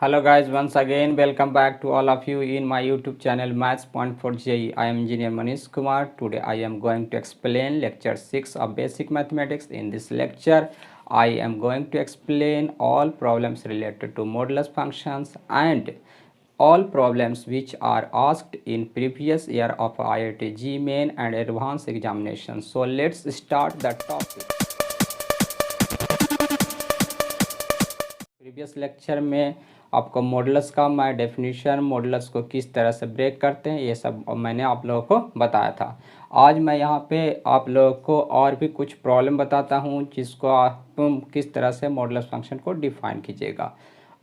Hello guys, once again welcome back to all of you in my YouTube channel Maths Point for JEE. I am Engineer Manish Kumar. Today I am going to explain lecture 6 of basic mathematics. In this lecture I am going to explain all problems related to modulus functions and all problems which are asked in previous year of IIT JEE Main and advanced examinations. So let's start the topic. Previous lecture में आपको modulus का मैं definition, modulus को किस तरह से break करते हैं, ये सब मैंने आप लोगों को बताया था। आज मैं यहाँ पे आप लोगों को और भी कुछ प्रॉब्लम बताता हूँ जिसको आप किस तरह से मॉडुलस फंक्शन को डिफाइन कीजिएगा।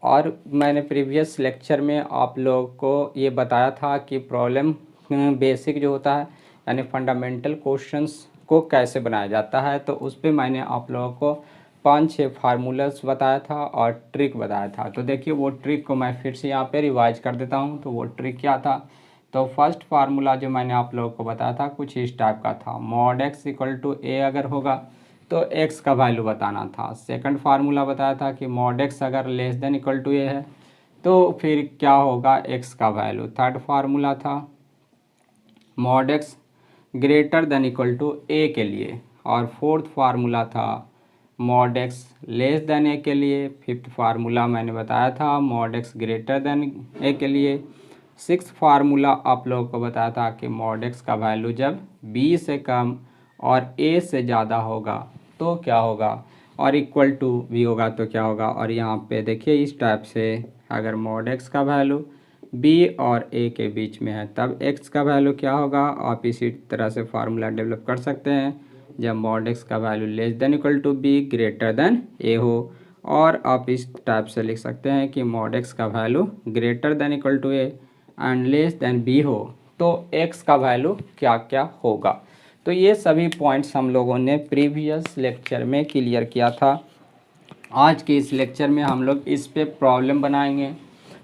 और मैंने प्रीवियस लेक्चर में आप लोगों को ये बताया था कि प्रॉब्लम बेसिक जो होता है यानी फंडामेंटल क्वेश्चंस को कैसे बनाया जाता है, तो उस पर मैंने आप लोगों को 5-6 फार्मूलास बताया था और ट्रिक बताया था। तो देखिए वो ट्रिक को मैं फिर से यहाँ पे रिवाइज कर देता हूँ। तो वो ट्रिक क्या था, तो फर्स्ट फार्मूला जो मैंने आप लोगों को बताया था कुछ इस टाइप का था, mod x equal to a अगर होगा तो एक्स का वैल्यू बताना था। सेकंड फार्मूला बताया था कि मॉड एक्स अगर less than equal to a है तो फिर क्या होगा, एक्स का वैल्यू। थर्ड फार्मूला था mod x greater than equal to a के लिए, और फोर्थ फार्मूला था mod x less than a के लिए। फिफ्थ फार्मूला मैंने बताया था mod x greater than a के लिए। सिक्स फार्मूला आप लोगों को बताया था कि मॉड एक्स का वैल्यू जब बी से कम और ए से ज़्यादा होगा तो क्या होगा, और इक्वल टू भी होगा तो क्या होगा। और यहाँ पे देखिए इस टाइप से अगर मॉड एक्स का वैल्यू बी और ए के बीच में है तब एक्स का वैल्यू क्या होगा। आप इसी तरह से फार्मूला डेवलप कर सकते हैं जब मॉड एक्स का value less than equal to b greater than a हो, और आप इस टाइप से लिख सकते हैं कि मॉड एक्स का value greater than equal to a and less than b हो तो एक्स का वैल्यू क्या क्या होगा। तो ये सभी पॉइंट्स हम लोगों ने प्रीवियस लेक्चर में क्लियर किया था। आज के इस लेक्चर में हम लोग इस पे प्रॉब्लम बनाएंगे।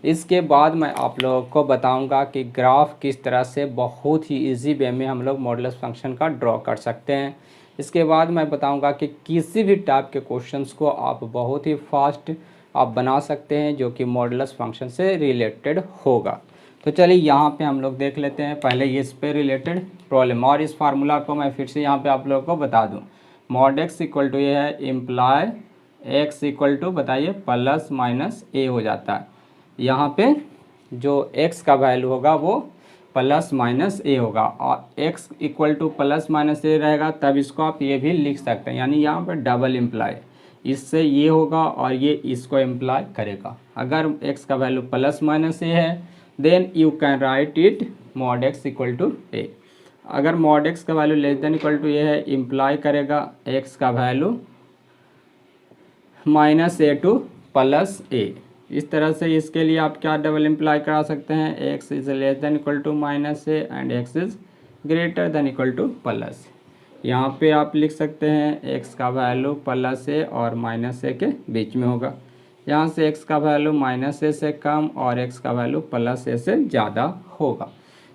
इसके बाद मैं आप लोगों को बताऊंगा कि ग्राफ किस तरह से बहुत ही इजी वे में हम लोग मॉडुलस फंक्शन का ड्रॉ कर सकते हैं। इसके बाद मैं बताऊंगा कि किसी भी टाइप के क्वेश्चंस को आप बहुत ही फास्ट आप बना सकते हैं जो कि मॉडुलस फंक्शन से रिलेटेड होगा। तो चलिए यहाँ पे हम लोग देख लेते हैं पहले इस पे रिलेटेड प्रॉब्लम, और इस फार्मूला को मैं फिर से यहाँ पे आप लोगों को बता दूँ। मॉड एक्स इक्वल टू ये है, इम्प्लाय एक्स इक्वल टू बताइए प्लस माइनस ए हो जाता है। यहाँ पे जो x का वैल्यू होगा वो प्लस माइनस ए होगा, और x equal to plus minus a रहेगा तब इसको आप ये भी लिख सकते हैं, यानी यहाँ पे डबल इम्प्लाई इससे ये होगा और ये इसको इम्प्लाई करेगा। अगर x का वैल्यू प्लस माइनस ए है then you can write it mod x equal to a. अगर मॉड एक्स का value less than equal to a है इम्प्लाई करेगा x का value minus a to plus a. इस तरह से इसके लिए आप क्या डबल इम्प्लाई करा सकते हैं, x is less than equal to minus a and x is greater than equal to plus. यहाँ पे आप लिख सकते हैं एक्स का वैल्यू प्लस ए और माइनस ए के बीच में होगा। यहाँ से एक्स का वैल्यू माइनस ए से कम और एक्स का वैल्यू प्लस ए से ज़्यादा होगा।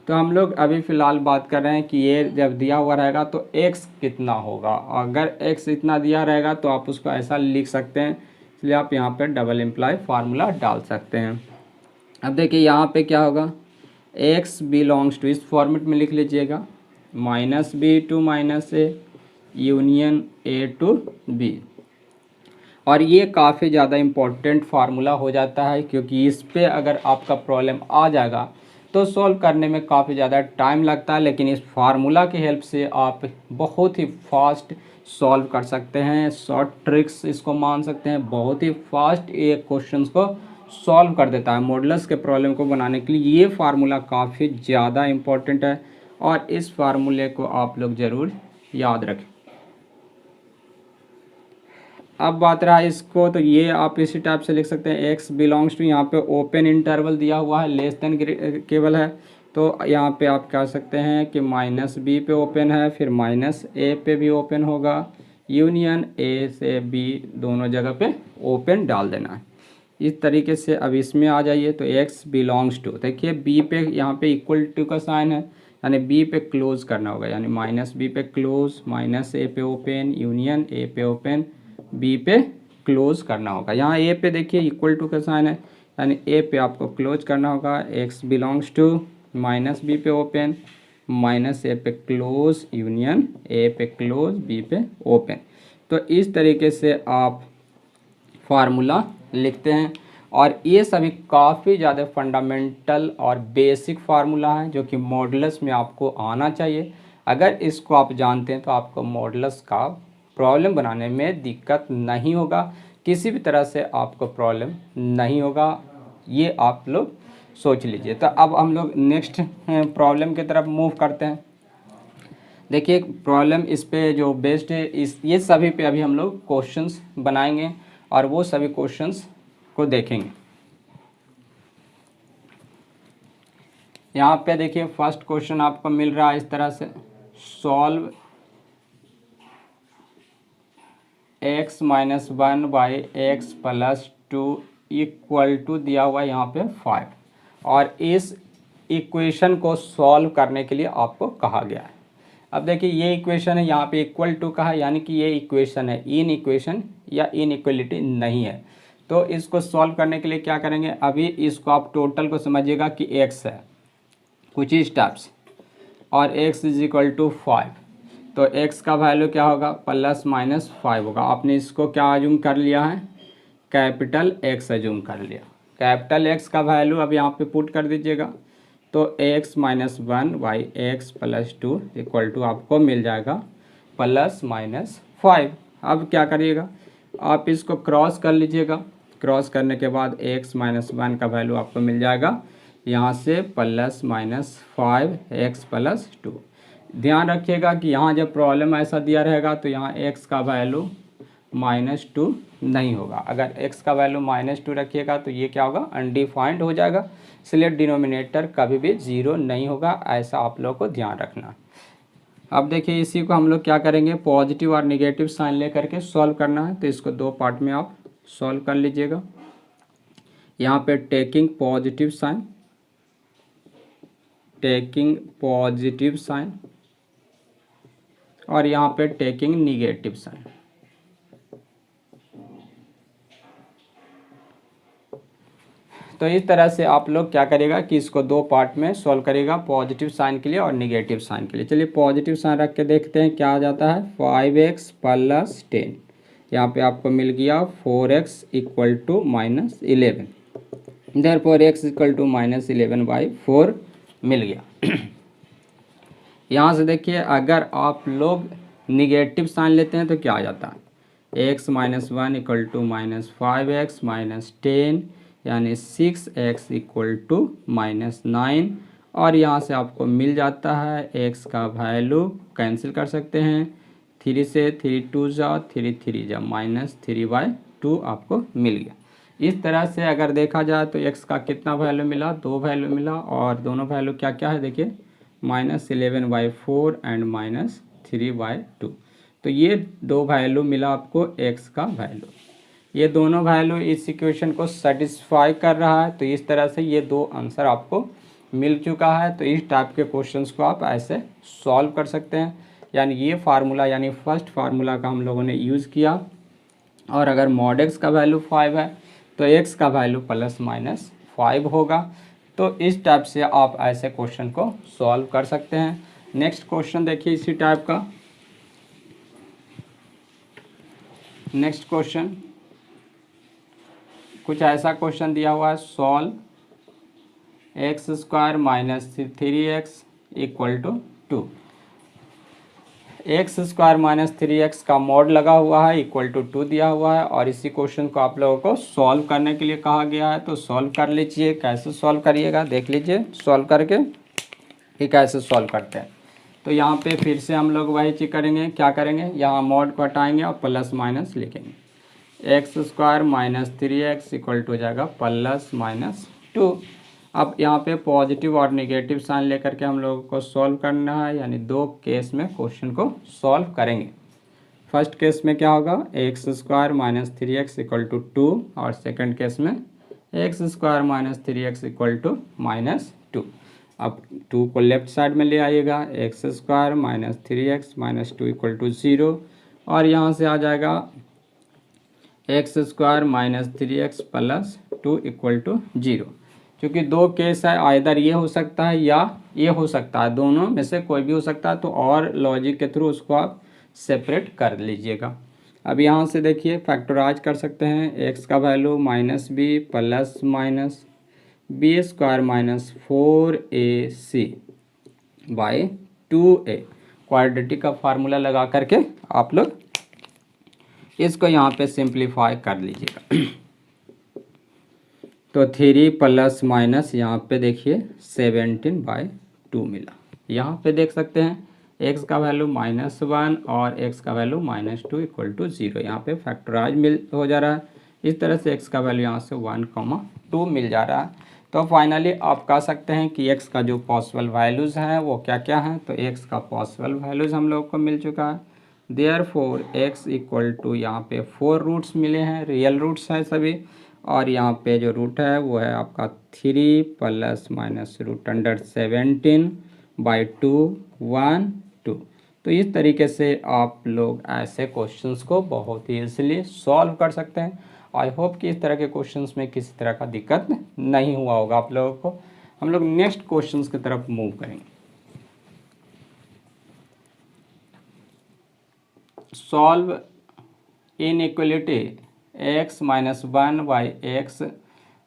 तो हम लोग अभी फ़िलहाल बात कर रहे हैं कि ये जब दिया हुआ रहेगा तो x कितना होगा। अगर x इतना दिया रहेगा तो आप उसको ऐसा लिख सकते हैं, इसलिए आप यहाँ पे डबल इम्प्लाई फार्मूला डाल सकते हैं। अब देखिए यहाँ पे क्या होगा, x बिलोंग्स टू, इस फॉर्मेट में लिख लीजिएगा, minus b to minus a union a to b. और ये काफ़ी ज़्यादा इम्पोर्टेंट फार्मूला हो जाता है क्योंकि इस पर अगर आपका प्रॉब्लम आ जाएगा तो सॉल्व करने में काफ़ी ज़्यादा टाइम लगता है, लेकिन इस फार्मूला की हेल्प से आप बहुत ही फास्ट सॉल्व कर सकते हैं। शॉर्ट ट्रिक्स इसको मान सकते हैं, बहुत ही फास्ट ये क्वेश्चंस को सॉल्व कर देता है। मॉडुलस के प्रॉब्लम को बनाने के लिए ये फार्मूला काफ़ी ज़्यादा इम्पोर्टेंट है और इस फार्मूले को आप लोग ज़रूर याद रखें। अब बात रहा इसको, तो ये आप इसी टाइप से लिख सकते हैं, x बिलोंग्स टू, यहाँ पे ओपन इंटरवल दिया हुआ है, लेस देन केवल है, तो यहाँ पे आप कह सकते हैं कि माइनस बी पे ओपन है, फिर माइनस ए पे भी ओपन होगा, यूनियन ए से बी दोनों जगह पे ओपन डाल देना है। इस तरीके से अब इसमें आ जाइए तो x बिलोंग्स टू, देखिए बी पे यहाँ पे इक्वल टू का साइन है यानी बी पे क्लोज करना होगा, यानी माइनस बी पे क्लोज, माइनस ए पे ओपन, यूनियन ए पे ओपन, बी पे क्लोज करना होगा। यहाँ ए पे देखिए इक्वल टू का साइन है, यानी ए पे आपको क्लोज करना होगा, x belongs to minus b पे ओपन, माइनस ए पे क्लोज यूनियन ए पे क्लोज बी पे ओपन। तो इस तरीके से आप फार्मूला लिखते हैं और ये सभी काफ़ी ज़्यादा फंडामेंटल और बेसिक फार्मूला है जो कि मॉडुलस में आपको आना चाहिए। अगर इसको आप जानते हैं तो आपको मॉडुलस का प्रॉब्लम बनाने में दिक्कत नहीं होगा, किसी भी तरह से आपको प्रॉब्लम नहीं होगा, ये आप लोग सोच लीजिए। तो अब हम लोग नेक्स्ट प्रॉब्लम की तरफ मूव करते हैं। देखिए प्रॉब्लम इस पे जो बेस्ड है, इस ये सभी पे अभी हम लोग क्वेश्चंस बनाएंगे और वो सभी क्वेश्चंस को देखेंगे। यहाँ पे देखिए फर्स्ट क्वेश्चन आपको मिल रहा है इस तरह से, solve x minus 1 by x plus 2 equal to दिया हुआ है यहाँ पे 5, और इस इक्वेशन को सॉल्व करने के लिए आपको कहा गया है। अब देखिए ये इक्वेशन है, यहाँ पे इक्वल टू का है, यानी कि ये इक्वेशन है, इन इक्वेशन या इनइक्वलिटी नहीं है। तो इसको सॉल्व करने के लिए क्या करेंगे, अभी इसको आप टोटल को समझिएगा कि x है कुछ ही स्टेप्स और x इज इक्वल टू 5, तो x का वैल्यू क्या होगा, प्लस माइनस 5 होगा। आपने इसको क्या अज्यूम कर लिया है, कैपिटल X अज्यूम कर लिया। कैपिटल X का वैल्यू अब यहाँ पे पुट कर दीजिएगा, तो x minus 1 by x plus 2 equal to आपको मिल जाएगा प्लस माइनस 5। अब क्या करिएगा, आप इसको क्रॉस कर लीजिएगा, क्रॉस करने के बाद x माइनस 1 का वैल्यू आपको मिल जाएगा यहाँ से प्लस माइनस 5 एक्स प्लस 2। ध्यान रखिएगा कि यहाँ जब प्रॉब्लम ऐसा दिया रहेगा तो यहाँ x का वैल्यू -2 नहीं होगा। अगर x का वैल्यू -2 रखिएगा तो ये क्या होगा, अनडिफाइंड हो जाएगा, इसलिए डिनोमिनेटर कभी भी 0 नहीं होगा, ऐसा आप लोग को ध्यान रखना। अब देखिए इसी को हम लोग क्या करेंगे, पॉजिटिव और निगेटिव साइन लेकर के सॉल्व करना है। तो इसको दो पार्ट में आप सॉल्व कर लीजिएगा। यहाँ पे taking positive sign, taking positive sign, और यहाँ पे टेकिंग निगेटिव साइन। तो इस तरह से आप लोग क्या करेगा कि इसको दो पार्ट में सॉल्व करेगा, पॉजिटिव साइन के लिए और निगेटिव साइन के लिए। चलिए पॉजिटिव साइन रख के देखते हैं क्या आ जाता है, 5x प्लस 10, यहाँ पे आपको मिल गया 4x equal to -11, therefore x equal to -11 by 4 मिल गया। यहाँ से देखिए अगर आप लोग निगेटिव साइन लेते हैं तो क्या आ जाता है, x minus 1 equal to -5x minus 10, यानी 6x इक्वल टू -9, और यहाँ से आपको मिल जाता है x का वैल्यू, कैंसिल कर सकते हैं, 3 से 3 2 जा 3 3 जा -3/2 आपको मिल गया। इस तरह से अगर देखा जाए तो x का कितना वैल्यू मिला, 2 वैल्यू मिला, और दोनों वैल्यू क्या क्या है देखिए, -11/4 एंड -3/2। तो ये दो वैल्यू मिला आपको x का वैल्यू, ये दोनों वैल्यू इस इक्वेशन को सेटिस्फाई कर रहा है। तो इस तरह से ये दो आंसर आपको मिल चुका है। तो इस टाइप के क्वेश्चंस को आप ऐसे सॉल्व कर सकते हैं, यानी ये फार्मूला यानी फर्स्ट फार्मूला का हम लोगों ने यूज़ किया। और अगर मॉड x का वैल्यू 5 है तो x का वैल्यू +-5 होगा। तो इस टाइप से आप ऐसे क्वेश्चन को सॉल्व कर सकते हैं। नेक्स्ट क्वेश्चन देखिए इसी टाइप का, नेक्स्ट क्वेश्चन कुछ ऐसा क्वेश्चन दिया हुआ है, solve x² minus 3x equal to 2। x² minus 3x का मॉड लगा हुआ है, इक्वल टू 2 दिया हुआ है, और इसी क्वेश्चन को आप लोगों को सॉल्व करने के लिए कहा गया है। तो सॉल्व कर लीजिए, कैसे सॉल्व करिएगा देख लीजिए सॉल्व करके कि कैसे सॉल्व करते हैं। तो यहाँ पे फिर से हम लोग वही चीज़ करेंगे, क्या करेंगे, यहाँ मॉड को हटाएंगे और प्लस माइनस लिखेंगे, x² minus 3x equal to हो जाएगा +-2। अब यहाँ पे पॉजिटिव और नेगेटिव साइन लेकर के हम लोगों को सॉल्व करना है, यानी दो केस में क्वेश्चन को सॉल्व करेंगे। फर्स्ट केस में क्या होगा, x² minus 3x equal to 2, और सेकंड केस में x² minus 3x equal to -2। अब 2 को लेफ्ट साइड में ले आइएगा, x² minus 3x minus 2 equal to 0, और यहाँ से आ जाएगा x square minus 3x plus 2 equal to 0। क्योंकि दो केस है, आइदर ये हो सकता है या ये हो सकता है, दोनों में से कोई भी हो सकता है, तो और लॉजिक के थ्रू उसको आप सेपरेट कर लीजिएगा। अब यहाँ से देखिए फैक्टराइज कर सकते हैं, एक्स का value minus b plus minus b square minus 4ac by 2a, quadratic का फार्मूला लगा करके आप लोग इसको यहाँ पे सिंप्लीफाई कर लीजिएगा। तो 3 प्लस माइनस यहाँ पे देखिए 17/2 मिला। यहाँ पे देख सकते हैं x का वैल्यू -1 और x का वैल्यू -2 इक्वल टू 0। यहाँ पे फैक्टराइज हो जा रहा है, इस तरह से x का वैल्यू यहाँ से 1,2 मिल जा रहा है। तो फाइनली आप कह सकते हैं कि x का जो पॉसिबल वैल्यूज़ हैं वो क्या क्या हैं। तो x का पॉसिबल वैल्यूज़ हम लोग को मिल चुका है, देयरफॉर x इक्वल टू यहाँ पे 4 रूट्स मिले हैं, रियल रूट्स हैं सभी, और यहाँ पे जो रूट है वो है आपका 3 प्लस माइनस रूट अंडर 17/2 1 2। तो इस तरीके से आप लोग ऐसे क्वेश्चंस को बहुत ही ईजिली सॉल्व कर सकते हैं। आई होप कि इस तरह के क्वेश्चंस में किसी तरह का दिक्कत नहीं हुआ होगा आप लोगों को। हम लोग नेक्स्ट क्वेश्चंस की तरफ मूव करेंगे। Solve inequality x minus 1/x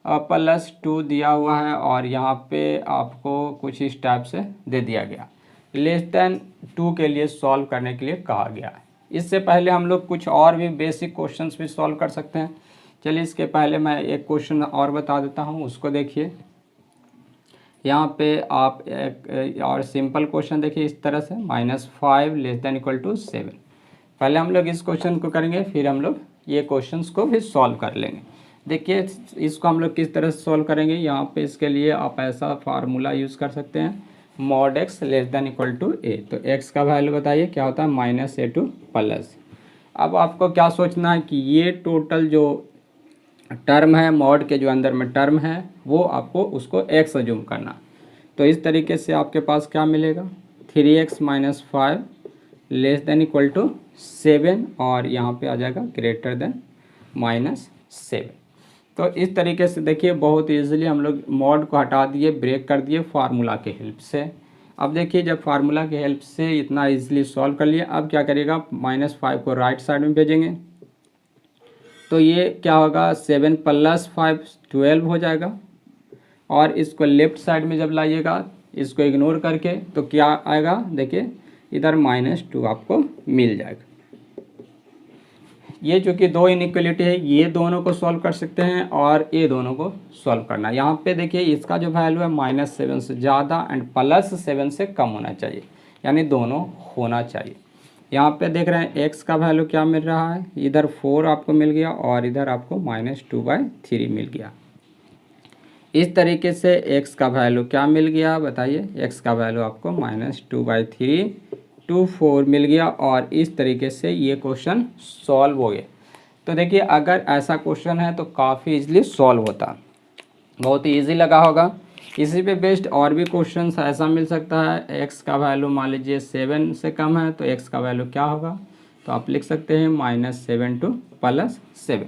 plus 2 दिया हुआ है और यहाँ पे आपको कुछ इस टाइप से दे दिया गया, लेस देन 2 के लिए सॉल्व करने के लिए कहा गया है। इससे पहले हम लोग कुछ और भी बेसिक क्वेश्चंस भी सॉल्व कर सकते हैं। चलिए इसके पहले मैं एक क्वेश्चन और बता देता हूँ, उसको देखिए। यहाँ पे आप एक और सिंपल क्वेश्चन देखिए इस तरह से, -5 लेस देन इक्वल टू 7। पहले हम लोग इस क्वेश्चन को करेंगे, फिर हम लोग ये क्वेश्चंस को भी सॉल्व कर लेंगे। देखिए इसको हम लोग किस तरह से सॉल्व करेंगे। यहाँ पे इसके लिए आप ऐसा फार्मूला यूज़ कर सकते हैं, mod x less than equal to a। तो x का वैल्यू बताइए क्या होता है, -a2 प्लस। अब आपको क्या सोचना है कि ये टोटल जो टर्म है मॉड के जो अंदर में टर्म है वो आपको उसको x अज्यूम करना। तो इस तरीके से आपके पास क्या मिलेगा, 3x minus 5 less than equal to 7 और यहाँ पे आ जाएगा ग्रेटर देन -7। तो इस तरीके से देखिए बहुत इजीली हम लोग मॉड को हटा दिए, ब्रेक कर दिए फार्मूला के हेल्प से। अब देखिए जब फार्मूला के हेल्प से इतना इजीली सॉल्व कर लिया, अब क्या करिएगा, -5 को राइट साइड में भेजेंगे तो ये क्या होगा, 7 प्लस 5 12 हो जाएगा। और इसको लेफ्ट साइड में जब लाइएगा इसको इग्नोर करके तो क्या आएगा, देखिए इधर -2 आपको मिल जाएगा। ये जो कि दो इनइक्वलिटी है, ये दोनों को सॉल्व कर सकते हैं और ये दोनों को सॉल्व करना। यहाँ पे देखिए इसका जो वैल्यू है -7 से ज़्यादा एंड +7 से कम होना चाहिए, यानी दोनों होना चाहिए। यहाँ पे देख रहे हैं x का वैल्यू क्या मिल रहा है, इधर 4 आपको मिल गया और इधर आपको -2/3 मिल गया। इस तरीके से x का वैल्यू क्या मिल गया बताइए, x का वैल्यू आपको -2/3 2 4 मिल गया और इस तरीके से ये क्वेश्चन सॉल्व हो गए। तो देखिए अगर ऐसा क्वेश्चन है तो काफ़ी इजीली सॉल्व होता, बहुत ही ईजी लगा होगा। इसी पे बेस्ड और भी क्वेश्चंस ऐसा मिल सकता है, x का वैल्यू मान लीजिए 7 से कम है तो x का वैल्यू क्या होगा, तो आप लिख सकते हैं -7 to +7।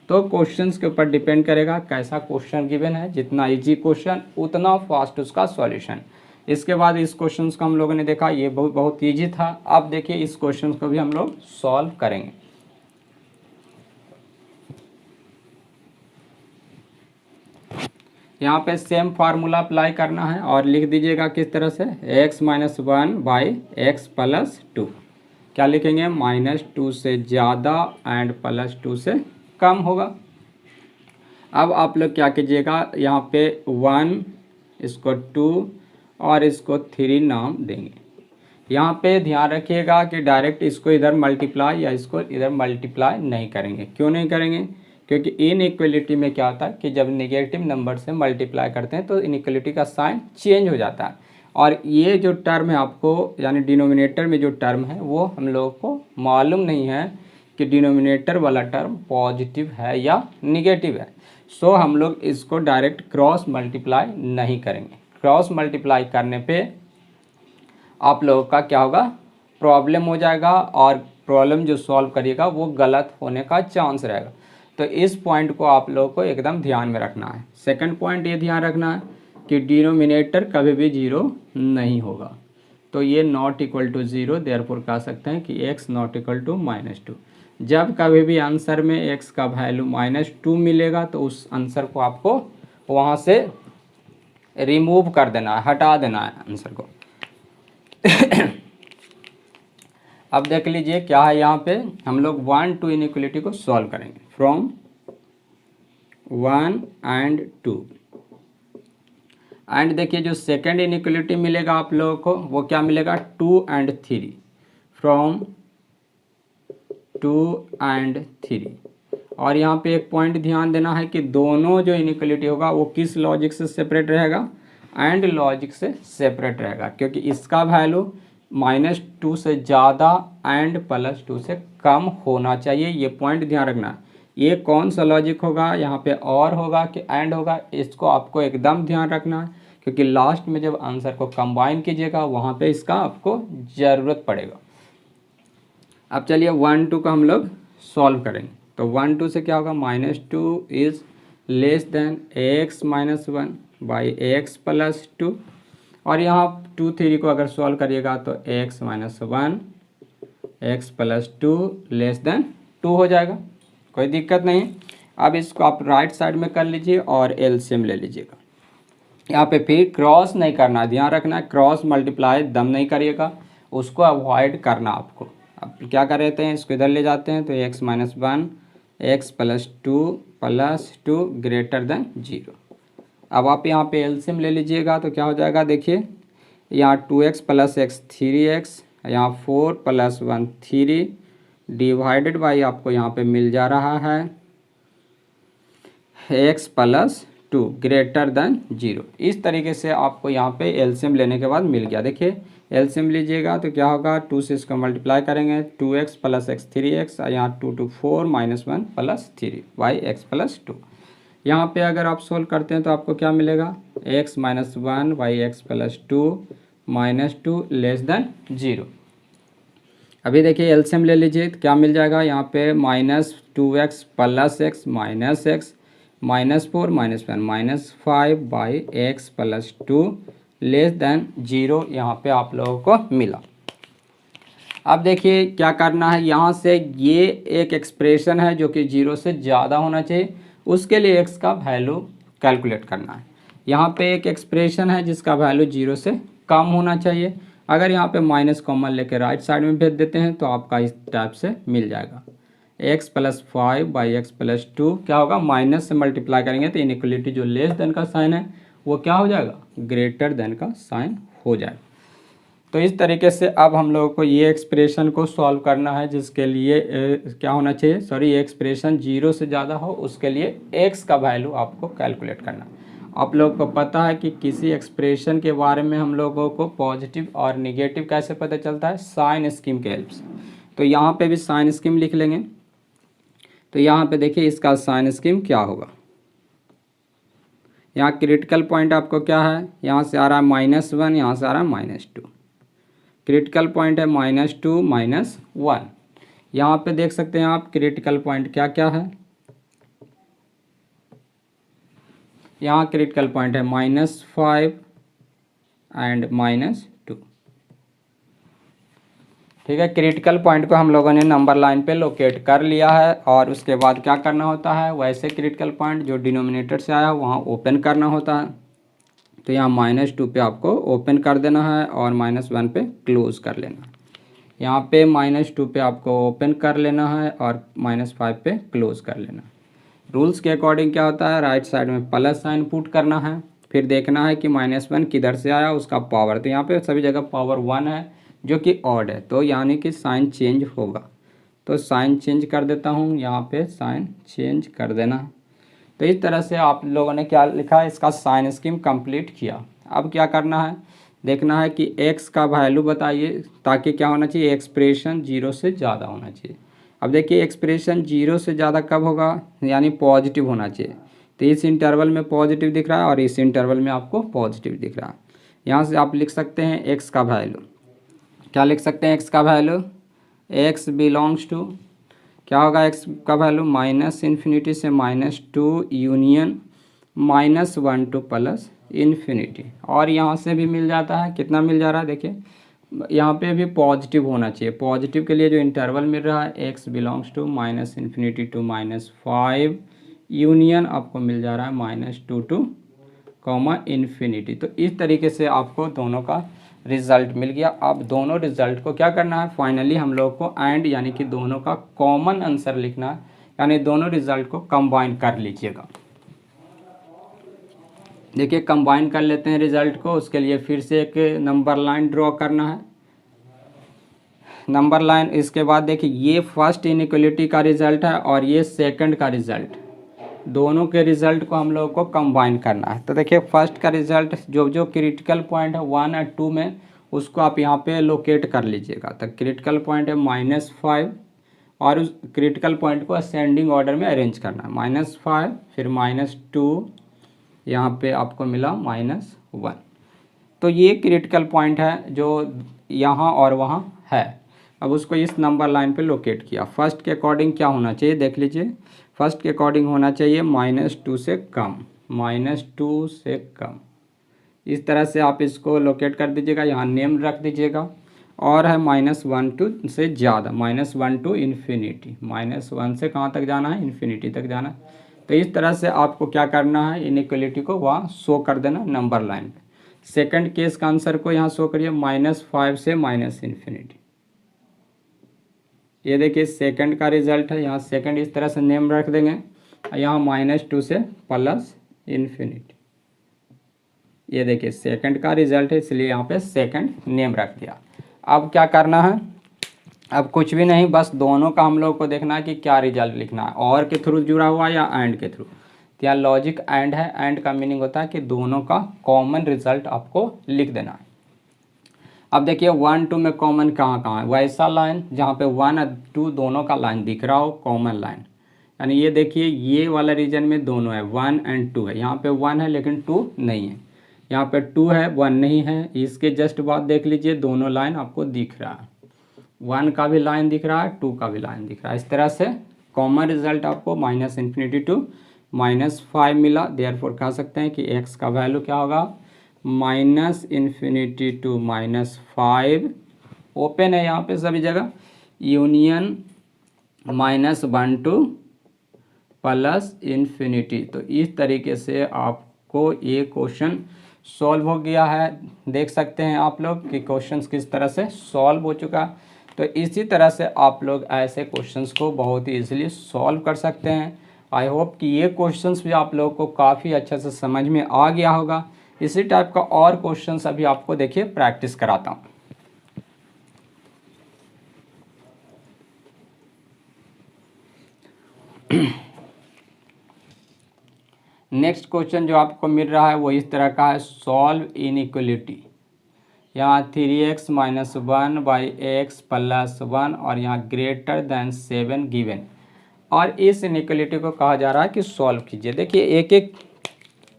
तो क्वेश्चंस के ऊपर डिपेंड करेगा कैसा क्वेश्चन गिवन है, जितना इजी क्वेश्चन उतना फास्ट उसका सॉल्यूशन। इसके बाद इस क्वेश्चन को हम लोगों ने देखा ये बहुत ईजी था। अब देखिए इस क्वेश्चन को भी हम लोग सॉल्व करेंगे। यहाँ पे सेम फार्मूला अप्लाई करना है और लिख दीजिएगा किस तरह से, x माइनस 1/x प्लस 2। क्या लिखेंगे, -2 से ज़्यादा एंड +2 से कम होगा। अब आप लोग क्या कीजिएगा, यहाँ पे 1 इसको 2 और इसको 3 नाम देंगे। यहाँ पे ध्यान रखिएगा कि डायरेक्ट इसको इधर मल्टीप्लाई या इसको इधर मल्टीप्लाई नहीं करेंगे। क्यों नहीं करेंगे, क्योंकि इनइक्वलिटी में क्या होता है कि जब नेगेटिव नंबर से मल्टीप्लाई करते हैं तो इनइक्वलिटी का साइन चेंज हो जाता है। और ये जो टर्म है आपको, यानी डिनोमिनेटर में जो टर्म है वो हम लोगों को मालूम नहीं है कि डिनोमिनेटर वाला टर्म पॉजिटिव है या निगेटिव है। सो हम लोग इसको डायरेक्ट क्रॉस मल्टीप्लाई नहीं करेंगे। क्रॉस मल्टीप्लाई करने पे आप लोगों का क्या होगा, प्रॉब्लम हो जाएगा और प्रॉब्लम जो सॉल्व करिएगा वो गलत होने का चांस रहेगा। तो इस पॉइंट को आप लोगों को एकदम ध्यान में रखना है। सेकंड पॉइंट ये ध्यान रखना है कि डिनोमिनेटर कभी भी 0 नहीं होगा। तो ये नॉट इक्वल टू 0, देयरफॉर कह सकते हैं कि x नॉट इक्वल टू -2। जब कभी भी आंसर में x का वैल्यू -2 मिलेगा तो उस आंसर को आपको वहाँ से रिमूव कर देना है, हटा देना है आंसर को। अब देख लीजिए क्या है, यहाँ पे हम लोग 1 2 इनइक्वलिटी को सॉल्व करेंगे फ्रॉम 1 and 2। एंड देखिए जो सेकंड इनइक्वलिटी मिलेगा आप लोगों को वो क्या मिलेगा, 2 and 3, फ्रॉम 2 and 3। और यहाँ पे एक पॉइंट ध्यान देना है कि दोनों जो इनइक्वलिटी होगा वो किस लॉजिक से सेपरेट रहेगा, एंड लॉजिक से सेपरेट रहेगा, क्योंकि इसका वैल्यू -2 से ज़्यादा एंड +2 से कम होना चाहिए। ये पॉइंट ध्यान रखना। ये कौन सा लॉजिक होगा, यहाँ पे और होगा कि एंड होगा, इसको आपको एकदम ध्यान रखना है, क्योंकि लास्ट में जब आंसर को कंबाइन कीजिएगा वहाँ पे इसका आपको ज़रूरत पड़ेगा। अब चलिए 1 2 को हम लोग सॉल्व करेंगे। तो 1 2 से क्या होगा, -2 is less than x - 1 by x + 2। और यहाँ 2 3 को अगर सॉल्व करिएगा तो x - 1 x + 2 लेस देन 2 हो जाएगा, कोई दिक्कत नहीं। अब इसको आप राइट साइड में कर लीजिए और एलसीएम ले लीजिएगा। यहाँ पे फिर क्रॉस नहीं करना, ध्यान रखना है, क्रॉस मल्टीप्लाई दम नहीं करिएगा, उसको अवॉइड करना आपको। अब क्या कर रहे हैं, इसको इधर ले जाते हैं तो x - 1 x + 2 ग्रेटर देन 0। अब आप यहाँ पे एलसीएम ले लीजिएगा तो क्या हो जाएगा, देखिए यहाँ 2x + x 3x, यहाँ 4 + 1 3 डिवाइडेड बाई आपको यहाँ पे मिल जा रहा है x + 2 ग्रेटर देन 0। इस तरीके से आपको यहाँ पे एलसीएम लेने के बाद मिल गया। देखिए एलसीएम लीजिएगा तो क्या होगा, 2 से इसको मल्टीप्लाई करेंगे, 2x + x 3x, यहाँ 2 2 4 -1 + 3 बाई x + 2। यहाँ पे अगर आप सोल्व करते हैं तो आपको क्या मिलेगा, x - 1 by x + 2 -2 less than 0। अभी देखिए एलसीएम ले लीजिए तो क्या मिल जाएगा, यहाँ पे -2x + x -x -4 -1 -5 by x + 2 less than 0 यहाँ पे आप लोगों को मिला। अब देखिए क्या करना है, यहाँ से ये एक एक्सप्रेशन है जो कि 0 से ज़्यादा होना चाहिए, उसके लिए x का वैल्यू कैलकुलेट करना है। यहाँ पे एक एक्सप्रेशन है जिसका वैल्यू 0 से कम होना चाहिए। अगर यहाँ पे माइनस कॉमन लेके राइट साइड में भेज देते हैं तो आपका इस टाइप से मिल जाएगा, x + 5 बाई x + 2 क्या होगा, माइनस से मल्टीप्लाई करेंगे तो इनइक्वलिटी जो लेस देन का साइन है वो क्या हो जाएगा, ग्रेटर देन का साइन हो जाएगा। तो इस तरीके से अब हम लोगों को ये एक्सप्रेशन को सॉल्व करना है, जिसके लिए क्या होना चाहिए, सॉरी ये एक्सप्रेशन 0 से ज़्यादा हो, उसके लिए x का वैल्यू आपको कैलकुलेट करना है। आप लोगों को पता है कि किसी एक्सप्रेशन के बारे में हम लोगों को पॉजिटिव और निगेटिव कैसे पता चलता है, साइन स्कीम के हेल्प से। तो यहाँ पे भी साइन स्कीम लिख लेंगे। तो यहाँ पे देखिए इसका साइन स्कीम क्या होगा, यहाँ क्रिटिकल पॉइंट आपको क्या है, यहाँ से आ रहा है -1, यहाँ से आ रहा है -2, क्रिटिकल पॉइंट है -2 -1। यहाँ पे देख सकते हैं आप क्रिटिकल पॉइंट क्या क्या है, यहाँ क्रिटिकल पॉइंट है -5 एंड -2। ठीक है, क्रिटिकल पॉइंट को हम लोगों ने नंबर लाइन पे लोकेट कर लिया है, और उसके बाद क्या करना होता है, वैसे क्रिटिकल पॉइंट जो डिनोमिनेटर से आया वहाँ ओपन करना होता है। तो यहाँ -2 पे आपको ओपन कर देना है और -1 पे क्लोज़ कर लेना। यहाँ पे -2 पे आपको ओपन कर लेना है और -5 पे क्लोज़ कर लेना। रूल्स के अकॉर्डिंग क्या होता है, राइट साइड में प्लस साइन पुट करना है, फिर देखना है कि -1 किधर से आया उसका पावर। तो यहाँ पे सभी जगह पावर 1 है जो कि ऑड है, तो यानी कि साइन चेंज होगा। तो साइन चेंज कर देता हूँ, यहाँ पे साइन चेंज कर देना। तो इस तरह से आप लोगों ने क्या लिखा है, इसका साइन स्कीम कंप्लीट किया। अब क्या करना है, देखना है कि x का वैल्यू बताइए, ताकि क्या होना चाहिए, एक्सप्रेशन 0 से ज़्यादा होना चाहिए। अब देखिए एक्सप्रेशन 0 से ज़्यादा कब होगा, यानी पॉजिटिव होना चाहिए। तो इस इंटरवल में पॉजिटिव दिख रहा है और इस इंटरवल में आपको पॉजिटिव दिख रहा है। यहाँ से आप लिख सकते हैं x का वैल्यू, क्या लिख सकते हैं x का वैल्यू, x बिलोंग्स टू, क्या होगा एक्स का वैल्यू माइनस इन्फिनिटी से -2 यूनियन -1 टू प्लस इन्फिनिटी। और यहाँ से भी मिल जाता है, कितना मिल जा रहा है देखिए, यहाँ पे भी पॉजिटिव होना चाहिए। पॉजिटिव के लिए जो इंटरवल मिल रहा है x belongs to -infinity to -5 union आपको मिल जा रहा है -2 टू इन्फिनिटी। तो इस तरीके से आपको दोनों का रिजल्ट मिल गया। अब दोनों रिजल्ट को क्या करना है, फाइनली हम लोग को एंड यानी कि दोनों का कॉमन आंसर लिखना है, यानी दोनों रिजल्ट को कंबाइन कर लीजिएगा। देखिए कंबाइन कर लेते हैं रिजल्ट को। उसके लिए फिर से एक नंबर लाइन ड्रॉ करना है, नंबर लाइन। इसके बाद देखिए ये फर्स्ट इनइक्वालिटी का रिजल्ट है और ये सेकंड का रिजल्ट, दोनों के रिजल्ट को हम लोग को कंबाइन करना है। तो देखिए फर्स्ट का रिजल्ट जो जो क्रिटिकल पॉइंट है 1 और 2 में, उसको आप यहाँ पे लोकेट कर लीजिएगा। तो क्रिटिकल पॉइंट है -5 और उस क्रिटिकल पॉइंट को असेंडिंग ऑर्डर में अरेंज करना है। -5 फिर -2, यहाँ पे आपको मिला -1। तो ये क्रिटिकल पॉइंट है जो यहाँ और वहाँ है। अब उसको इस नंबर लाइन पे लोकेट किया। फर्स्ट के अकॉर्डिंग क्या होना चाहिए देख लीजिए, फर्स्ट के अकॉर्डिंग होना चाहिए -2 से कम, -2 से कम। इस तरह से आप इसको लोकेट कर दीजिएगा, यहाँ नेम रख दीजिएगा। और है -1 से ज़्यादा, -1 टू इन्फिनिटी, -1 से कहाँ तक जाना है, इन्फिनिटी तक जाना है। तो इस तरह से आपको क्या करना है, इनइक्वालिटी को वहाँ शो कर देना नंबर लाइन पे। सेकंड केस का आंसर को यहाँ शो करिए -5 से इन्फिनिटी। ये देखिए सेकंड का रिजल्ट है, यहाँ सेकंड इस तरह से नेम रख देंगे, यहाँ -2 से प्लस इन्फिनिटी। ये देखिए सेकंड का रिजल्ट है, इसलिए यहाँ पे सेकंड नेम रख दिया। अब क्या करना है, अब कुछ भी नहीं, बस दोनों का हम लोग को देखना है कि क्या रिजल्ट लिखना है, और के थ्रू जुड़ा हुआ या एंड के थ्रू। तो यहाँ लॉजिक एंड है, एंड का मीनिंग होता है कि दोनों का कॉमन रिजल्ट आपको लिख देना है। अब देखिए 1 2 में कॉमन कहाँ कहाँ है, वैसा लाइन जहाँ पे 1 और 2 दोनों का लाइन दिख रहा हो, कॉमन लाइन। यानी ये देखिए ये वाला रीजन में दोनों है, 1 और 2 है। यहाँ पे 1 है लेकिन 2 नहीं है, यहाँ पे 2 है 1 नहीं है। इसके जस्ट बाद देख लीजिए दोनों लाइन आपको दिख रहा है, 1 का भी लाइन दिख रहा है, 2 का भी लाइन दिख रहा है। इस तरह से कॉमन रिजल्ट आपको -इन्फिनिटी टू -5 मिला। देयरफॉर कह सकते हैं कि x का वैल्यू क्या होगा, -इन्फिनिटी टू -5, ओपन है यहाँ पे सभी जगह, यूनियन -1 टू प्लस इन्फिनिटी। तो इस तरीके से आपको ये क्वेश्चन सॉल्व हो गया है। देख सकते हैं आप लोग कि क्वेश्चंस किस तरह से सॉल्व हो चुका। तो इसी तरह से आप लोग ऐसे क्वेश्चंस को बहुत ही ईजिली सॉल्व कर सकते हैं। आई होप कि ये क्वेश्चंस भी आप लोग को काफ़ी अच्छे से समझ में आ गया होगा। इसी टाइप का और क्वेश्चंस अभी आपको देखिए प्रैक्टिस कराता हूँ। नेक्स्ट क्वेश्चन जो आपको मिल रहा है वो इस तरह का है, सॉल्व इनइक्वालिटी। यहाँ 3x - 1/x + 1 और यहाँ >7 गिवन, और इस इनइक्वालिटी को कहा जा रहा है कि सॉल्व कीजिए। देखिए एक एक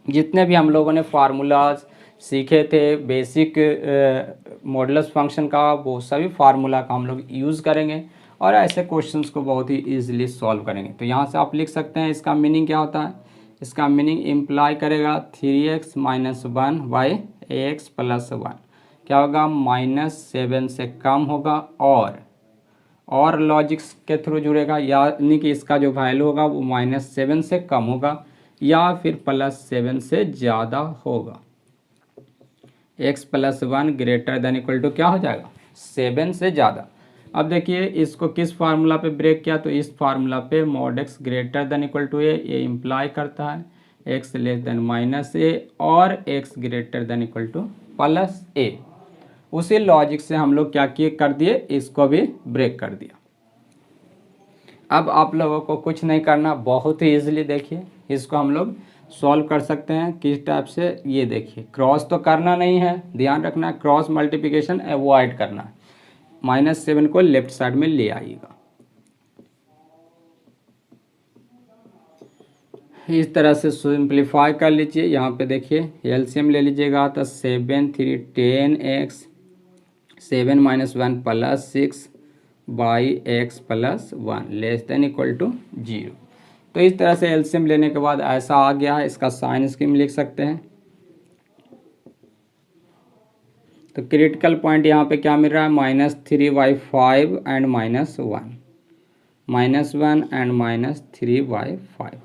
जितने भी हम लोगों ने फार्मूलाज सीखे थे बेसिक मॉडुलस फंक्शन का, वो सभी फार्मूला का हम लोग यूज़ करेंगे और ऐसे क्वेश्चंस को बहुत ही ईजिली सॉल्व करेंगे। तो यहाँ से आप लिख सकते हैं इसका मीनिंग क्या होता है, इसका मीनिंग इम्प्लाई करेगा 3x - 1/x + 1 क्या होगा, -7 से कम होगा, और लॉजिक्स के थ्रू जुड़ेगा, यानी कि इसका जो वैल्यू होगा वो -7 से कम होगा या फिर +7 से ज़्यादा होगा। x + 1 > क्या हो जाएगा, 7 से ज़्यादा। अब देखिए इसको किस फार्मूला पे ब्रेक किया, तो इस फार्मूला पे (x > a), ये इम्प्लाई करता है x <-a और x > +a। उसी लॉजिक से हम लोग क्या किए कर दिए, इसको भी ब्रेक कर दिया। अब आप लोगों को कुछ नहीं करना, बहुत ही ईजिली देखिए इसको हम लोग सॉल्व कर सकते हैं। किस टाइप से, ये देखिए क्रॉस तो करना नहीं है, ध्यान रखना है, क्रॉस मल्टीप्लिकेशन अवॉइड करना है। -7 को लेफ्ट साइड में ले आइएगा, इस तरह से सिंप्लीफाई कर लीजिए। यहाँ पे देखिए एलसीएम ले लीजिएगा, तो 7 3 10x, 7 - 1 + 6 by x plus one less than equal to 0। तो इस तरह से एलसीएम लेने के बाद ऐसा आ गया है, इसका साइन स्कीम लिख सकते हैं। तो क्रिटिकल पॉइंट यहाँ पे क्या मिल रहा है, -3/5 एंड -1, -1 एंड -3/5।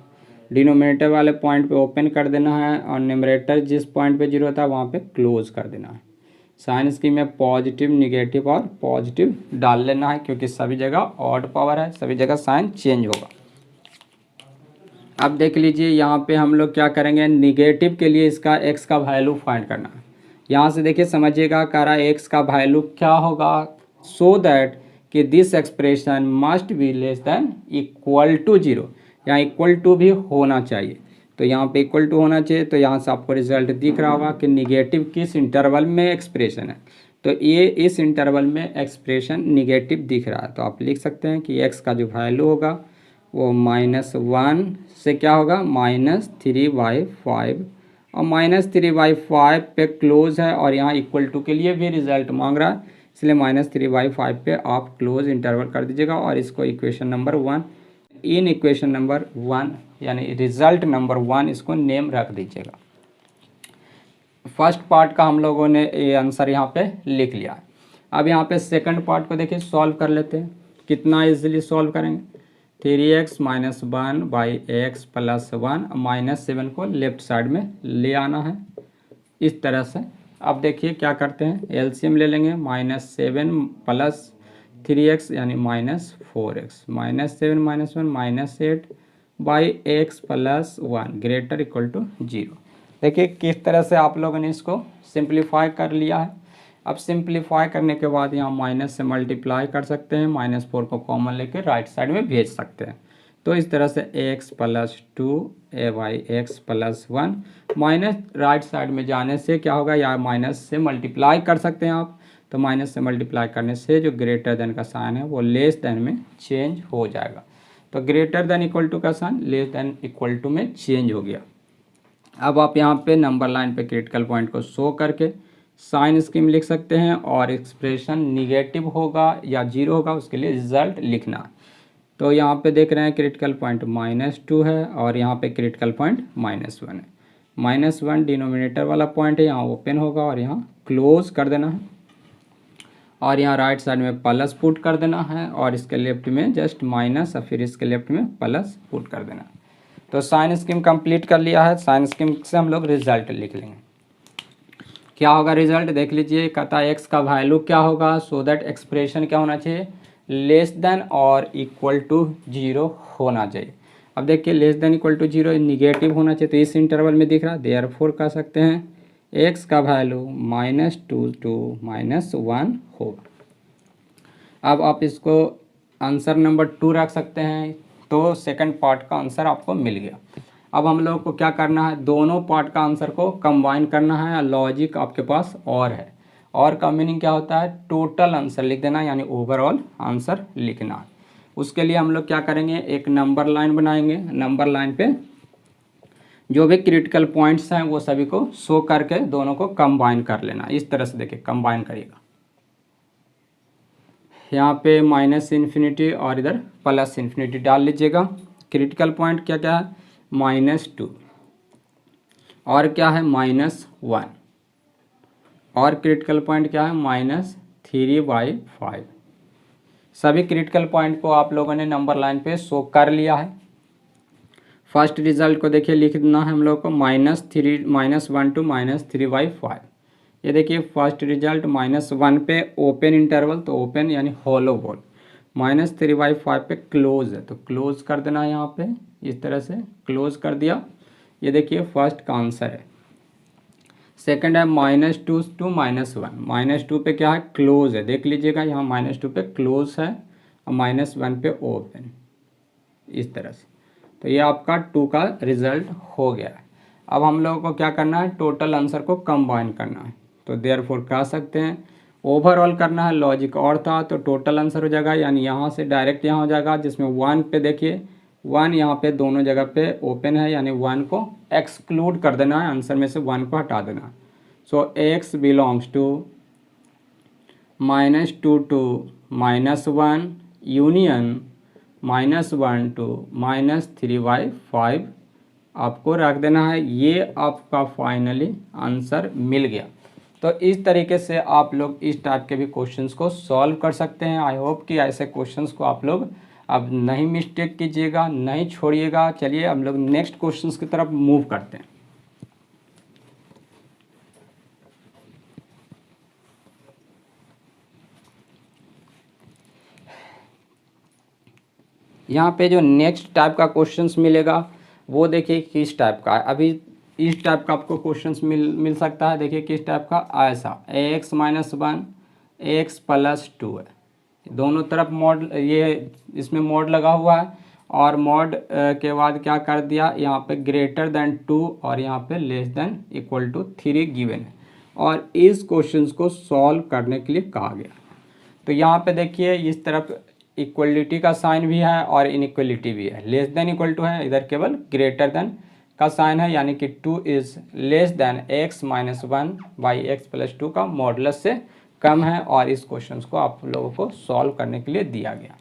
डिनोमिनेटर वाले पॉइंट पे ओपन कर देना है और न्यूमरेटर जिस पॉइंट पे 0 था वहाँ पे क्लोज कर देना है। साइन स्कीम में पॉजिटिव, निगेटिव और पॉजिटिव डाल लेना है, क्योंकि सभी जगह ऑड पावर है, सभी जगह साइन चेंज होगा। अब देख लीजिए यहाँ पे हम लोग क्या करेंगे, निगेटिव के लिए इसका x का वैल्यू फाइंड करना है। यहाँ से देखिए समझिएगा, कह रहा है x का वैल्यू क्या होगा, सो दैट कि this expression must be less than equal to 0, यहाँ इक्वल टू भी होना चाहिए। तो यहाँ पे इक्वल टू होना चाहिए, तो यहाँ से आपको रिजल्ट दिख रहा होगा कि निगेटिव किस इंटरवल में एक्सप्रेशन है। तो ये इस इंटरवल में एक्सप्रेशन निगेटिव दिख रहा है, तो आप लिख सकते हैं कि x का जो वैल्यू होगा वो -1 से क्या होगा, -3/5, और -3/5 पे क्लोज है, और यहाँ इक्वल टू के लिए भी रिजल्ट मांग रहा है, इसलिए -3/5 पे आप क्लोज इंटरवल कर दीजिएगा और इसको equation number 1, in equation number 1 यानी रिजल्ट नंबर 1 इसको नेम रख दीजिएगा। फर्स्ट पार्ट का हम लोगों ने ये आंसर यहाँ पे लिख लिया। अब यहाँ पे सेकंड पार्ट को देखिए सॉल्व कर लेते हैं। कितना इजीली सॉल्व करेंगे, 3x - 1/x + 1 -7 को लेफ्ट साइड में ले आना है इस तरह से। अब देखिए क्या करते हैं, एलसीएम ले लेंगे, -7 + 3x यानी -4x, -7 -1 -8/x + 1 greater equal to 0। देखिए किस तरह से आप लोगों ने इसको सिंप्लीफाई कर लिया है। अब सिंप्लीफाई करने के बाद यहाँ माइनस से मल्टीप्लाई कर सकते हैं, -4 को कॉमन लेके राइट साइड में भेज सकते हैं। तो इस तरह से x + 2a/x + 1 minus right side में जाने से क्या होगा, या माइनस से मल्टीप्लाई कर सकते हैं आप। तो माइनस से मल्टीप्लाई करने से जो ग्रेटर देन का साइन है वो लेस देन में चेंज हो जाएगा। तो ग्रेटर देन इक्वल टू का sign less than equal to में चेंज हो गया। अब आप यहाँ पे नंबर लाइन पे क्रिटिकल पॉइंट को शो करके साइन स्कीम लिख सकते हैं, और एक्सप्रेशन निगेटिव होगा या 0 होगा उसके लिए रिजल्ट लिखना। तो यहाँ पे देख रहे हैं क्रिटिकल पॉइंट -2 है और यहाँ पे क्रिटिकल पॉइंट -1 है। -1 डिनोमिनेटर वाला पॉइंट है, यहाँ ओपन होगा और यहाँ क्लोज कर देना है, और यहाँ राइट साइड में प्लस पुट कर देना है, और इसके लेफ्ट में जस्ट माइनस और फिर इसके लेफ्ट में प्लस पुट कर देना है। तो साइन स्कीम कंप्लीट कर लिया है। साइन स्कीम से हम लोग रिजल्ट लिख लेंगे। क्या होगा रिजल्ट देख लीजिए, कहता है x का वैल्यू क्या होगा, सो दैट एक्सप्रेशन क्या होना चाहिए, लेस देन और इक्वल टू 0 होना चाहिए। अब देखिए less than equal to 0 negative होना चाहिए, तो इस इंटरवल में दिख रहा है, देयरफॉर कह सकते हैं x का वैल्यू -2 to -1 होगा। अब आप इसको आंसर नंबर 2 रख सकते हैं, तो सेकंड पार्ट का आंसर आपको मिल गया। अब हम लोग को क्या करना है, दोनों पार्ट का आंसर को कंबाइन करना है। लॉजिक आपके पास और है, और का मीनिंग क्या होता है, टोटल आंसर लिख देना, यानी ओवरऑल आंसर लिखना। उसके लिए हम लोग क्या करेंगे, एक नंबर लाइन बनाएंगे। नंबर लाइन पे जो भी क्रिटिकल पॉइंट्स हैं वो सभी को शो करके दोनों को कंबाइन कर लेना। इस तरह से देखिए कंबाइन करिएगा, यहाँ पे -∞ और इधर +∞ डाल लीजिएगा। क्रिटिकल पॉइंट क्या क्या है, -2 और क्या है -1, और क्रिटिकल पॉइंट क्या है -3/5। सभी क्रिटिकल पॉइंट को आप लोगों ने नंबर लाइन पे शो कर लिया है। फर्स्ट रिजल्ट को देखिए लिख देना है हम लोग को, -1 to -3/5। ये देखिए फर्स्ट रिजल्ट -1 पे ओपन इंटरवल, तो ओपन यानी होलो बॉल, -3/5 पे क्लोज है, तो क्लोज कर देना है यहाँ पे इस तरह से क्लोज कर दिया। ये देखिए फर्स्ट का आंसर है। सेकंड है -2 to -1, -2 पे क्या है क्लोज है, देख लीजिएगा यहाँ -2 पे क्लोज है और -1 पे ओपन, इस तरह से। तो ये आपका 2 का रिजल्ट हो गया है। अब हम लोगों को क्या करना है, टोटल आंसर को कंबाइन करना है। तो देयरफॉर कह सकते हैं ओवरऑल करना है, लॉजिक और था तो टोटल आंसर हो जाएगा, यानी यहाँ से डायरेक्ट यहाँ हो जाएगा, जिसमें 1 पे देखिए 1 यहाँ पे दोनों जगह पे ओपन है, यानी 1 को एक्सक्लूड कर देना है, आंसर में से 1 को हटा देना है। So x belongs to -2 to -1 union -1 to -3/5 आपको रख देना है। ये आपका फाइनली आंसर मिल गया। तो इस तरीके से आप लोग इस टाइप के भी क्वेश्चंस को सॉल्व कर सकते हैं। आई होप कि ऐसे क्वेश्चंस को आप लोग अब नहीं मिस्टेक कीजिएगा, नहीं छोड़िएगा। चलिए हम लोग नेक्स्ट क्वेश्चंस की तरफ मूव करते हैं। यहाँ पे जो नेक्स्ट टाइप का क्वेश्चंस मिलेगा वो देखिए किस टाइप का है। अभी इस टाइप का आपको क्वेश्चंस मिल सकता है। देखिए किस टाइप का, ऐसा x - 1 x + 2 है। दोनों तरफ मॉड, ये इसमें मॉड लगा हुआ है और मॉड के बाद क्या कर दिया, यहाँ पे >2 और यहाँ पे <= 3 गिवन है और इस क्वेश्चंस को सॉल्व करने के लिए कहा गया। तो यहाँ पे देखिए इस तरफ इक्वलिटी का साइन भी है और इनइक्वलिटी भी है। <= है, इधर केवल ग्रेटर का साइन है, यानी कि 2 is less than x - 1/x + 2 का मॉडुलस से कम है और इस क्वेश्चंस को आप लोगों को सॉल्व करने के लिए दिया गया।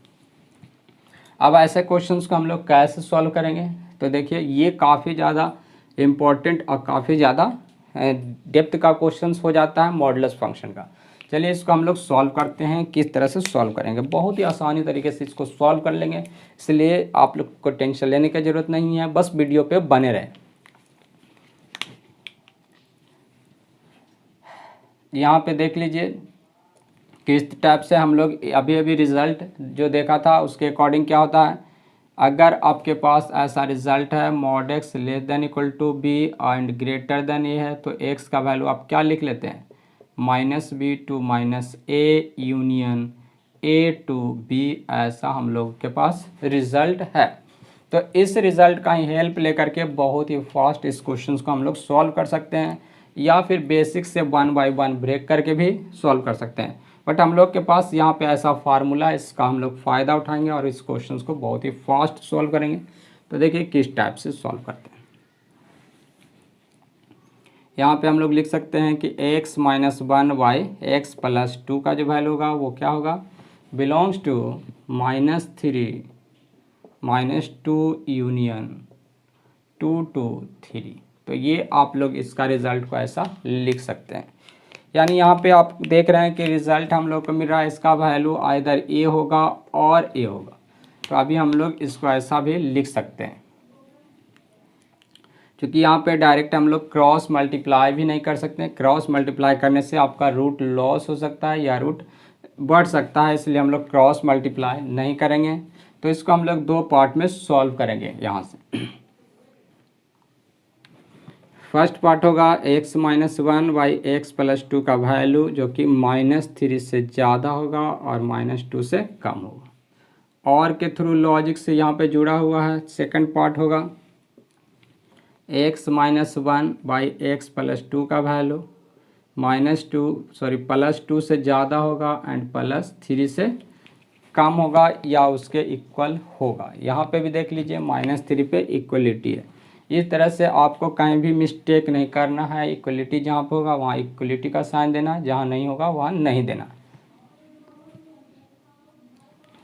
अब ऐसे क्वेश्चंस को हम लोग कैसे सॉल्व करेंगे, तो देखिए ये काफ़ी ज़्यादा इम्पोर्टेंट और काफ़ी ज़्यादा डेप्थ का क्वेश्चंस हो जाता है मॉडुलस फंक्शन का। चलिए इसको हम लोग सॉल्व करते हैं। किस तरह से सॉल्व करेंगे, बहुत ही आसानी तरीके से इसको सॉल्व कर लेंगे, इसलिए आप लोग को टेंशन लेने की ज़रूरत नहीं है, बस वीडियो पे बने रहें। यहाँ पे देख लीजिए किस टाइप से हम लोग अभी रिज़ल्ट जो देखा था उसके अकॉर्डिंग क्या होता है। अगर आपके पास ऐसा रिज़ल्ट है mod x <= b and greater than a है, तो x का वैल्यू आप क्या लिख लेते हैं, -b to -a union a to b, ऐसा हम लोग के पास रिज़ल्ट है। तो इस रिज़ल्ट का ही हेल्प लेकर के बहुत ही फास्ट इस क्वेश्चन को हम लोग सॉल्व कर सकते हैं, या फिर बेसिक से 1 by 1 ब्रेक करके भी सॉल्व कर सकते हैं। बट हम लोग के पास यहाँ पे ऐसा फार्मूला है, इसका हम लोग फ़ायदा उठाएंगे और इस क्वेश्चन को बहुत ही फास्ट सॉल्व करेंगे। तो देखिए किस टाइप से सॉल्व करते हैं। यहाँ पे हम लोग लिख सकते हैं कि x - 1/x + 2 का जो वैल्यू होगा वो क्या होगा, बिलोंग्स टू -3 - 2 यूनियन 2 to 3। तो ये आप लोग इसका रिज़ल्ट को ऐसा लिख सकते हैं। यानी यहाँ पे आप देख रहे हैं कि रिज़ल्ट हम लोग को मिल रहा है, इसका वैल्यू आइदर a होगा और a होगा। तो अभी हम लोग इसको ऐसा भी लिख सकते हैं, क्योंकि यहाँ पे डायरेक्ट हम लोग क्रॉस मल्टीप्लाई भी नहीं कर सकते। क्रॉस मल्टीप्लाई करने से आपका रूट लॉस हो सकता है या रूट बढ़ सकता है, इसलिए हम लोग क्रॉस मल्टीप्लाई नहीं करेंगे। तो इसको हम लोग दो पार्ट में सॉल्व करेंगे। यहाँ से फर्स्ट पार्ट होगा x - 1/x + 2 का वैल्यू जो कि -3 से ज़्यादा होगा और -2 से कम होगा, और के थ्रू लॉजिक से यहाँ पे जुड़ा हुआ है। सेकंड पार्ट होगा x - 1/x + 2 का वैल्यू +2 से ज़्यादा होगा एंड +3 से कम होगा या उसके इक्वल होगा। यहाँ पे भी देख लीजिए -3 पे इक्वलिटी है। इस तरह से आपको कहीं भी मिस्टेक नहीं करना है। इक्वलिटी जहाँ पे होगा वहाँ इक्वलिटी का साइन देना, जहाँ नहीं होगा वहाँ नहीं देना।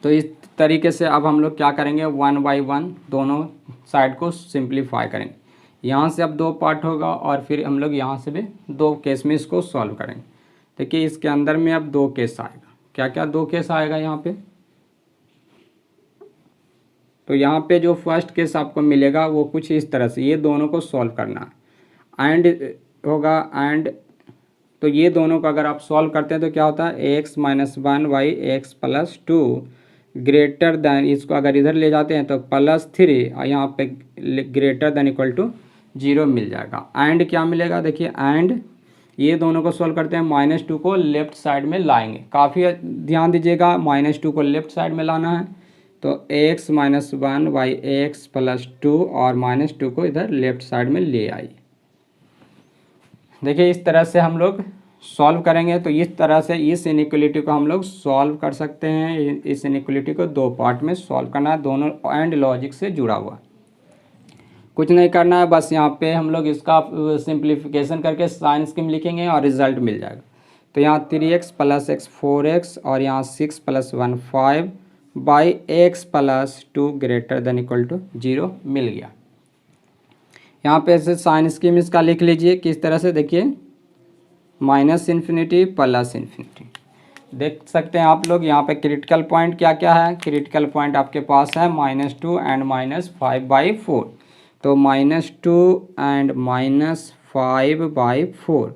तो इस तरीके से अब हम लोग क्या करेंगे, 1 by 1 दोनों साइड को सिंप्लीफाई करेंगे। यहाँ से अब दो पार्ट होगा और फिर हम लोग यहाँ से भी दो केस में इसको सॉल्व करेंगे। देखिए इसके अंदर में अब दो केस आएगा। क्या क्या दो केस आएगा यहाँ पे, तो यहाँ पे जो फर्स्ट केस आपको मिलेगा वो कुछ इस तरह से, ये दोनों को सॉल्व करना है। एंड होगा एंड, तो ये दोनों को अगर आप सॉल्व करते हैं तो क्या होता है, x - 1/x + 2 ग्रेटर दैन, इसको अगर इधर ले जाते हैं तो +3 और यहाँ पे ग्रेटर दैन = 0 मिल जाएगा। एंड क्या मिलेगा, देखिए एंड ये दोनों को सॉल्व करते हैं, -2 को लेफ्ट साइड में लाएंगे। काफ़ी ध्यान दीजिएगा, -2 को लेफ्ट साइड में लाना है। तो x - 1/x + 2 और -2 को इधर लेफ्ट साइड में ले आइए। देखिए इस तरह से हम लोग सॉल्व करेंगे। तो इस तरह से इस इनइक्वलिटी को हम लोग सॉल्व कर सकते हैं। इस इनइक्वलिटी को दो पार्ट में सॉल्व करना है, दोनों एंड लॉजिक से जुड़ा हुआ। कुछ नहीं करना है, बस यहाँ पे हम लोग इसका सिंप्लीफिकेशन करके साइन स्कीम लिखेंगे और रिजल्ट मिल जाएगा। तो यहाँ 3x प्लस एक्स 4x और यहाँ 6 plus 1 5 by x plus 2 greater than equal to 0 मिल गया। यहाँ पे ऐसे साइन स्कीम इसका लिख लीजिए किस तरह से, देखिए माइनस इन्फिनिटी प्लस इन्फिनिटी। देख सकते हैं आप लोग यहाँ पे क्रिटिकल पॉइंट क्या क्या है। क्रिटिकल पॉइंट आपके पास है -2 एंड -5/4। तो -2 एंड -5/4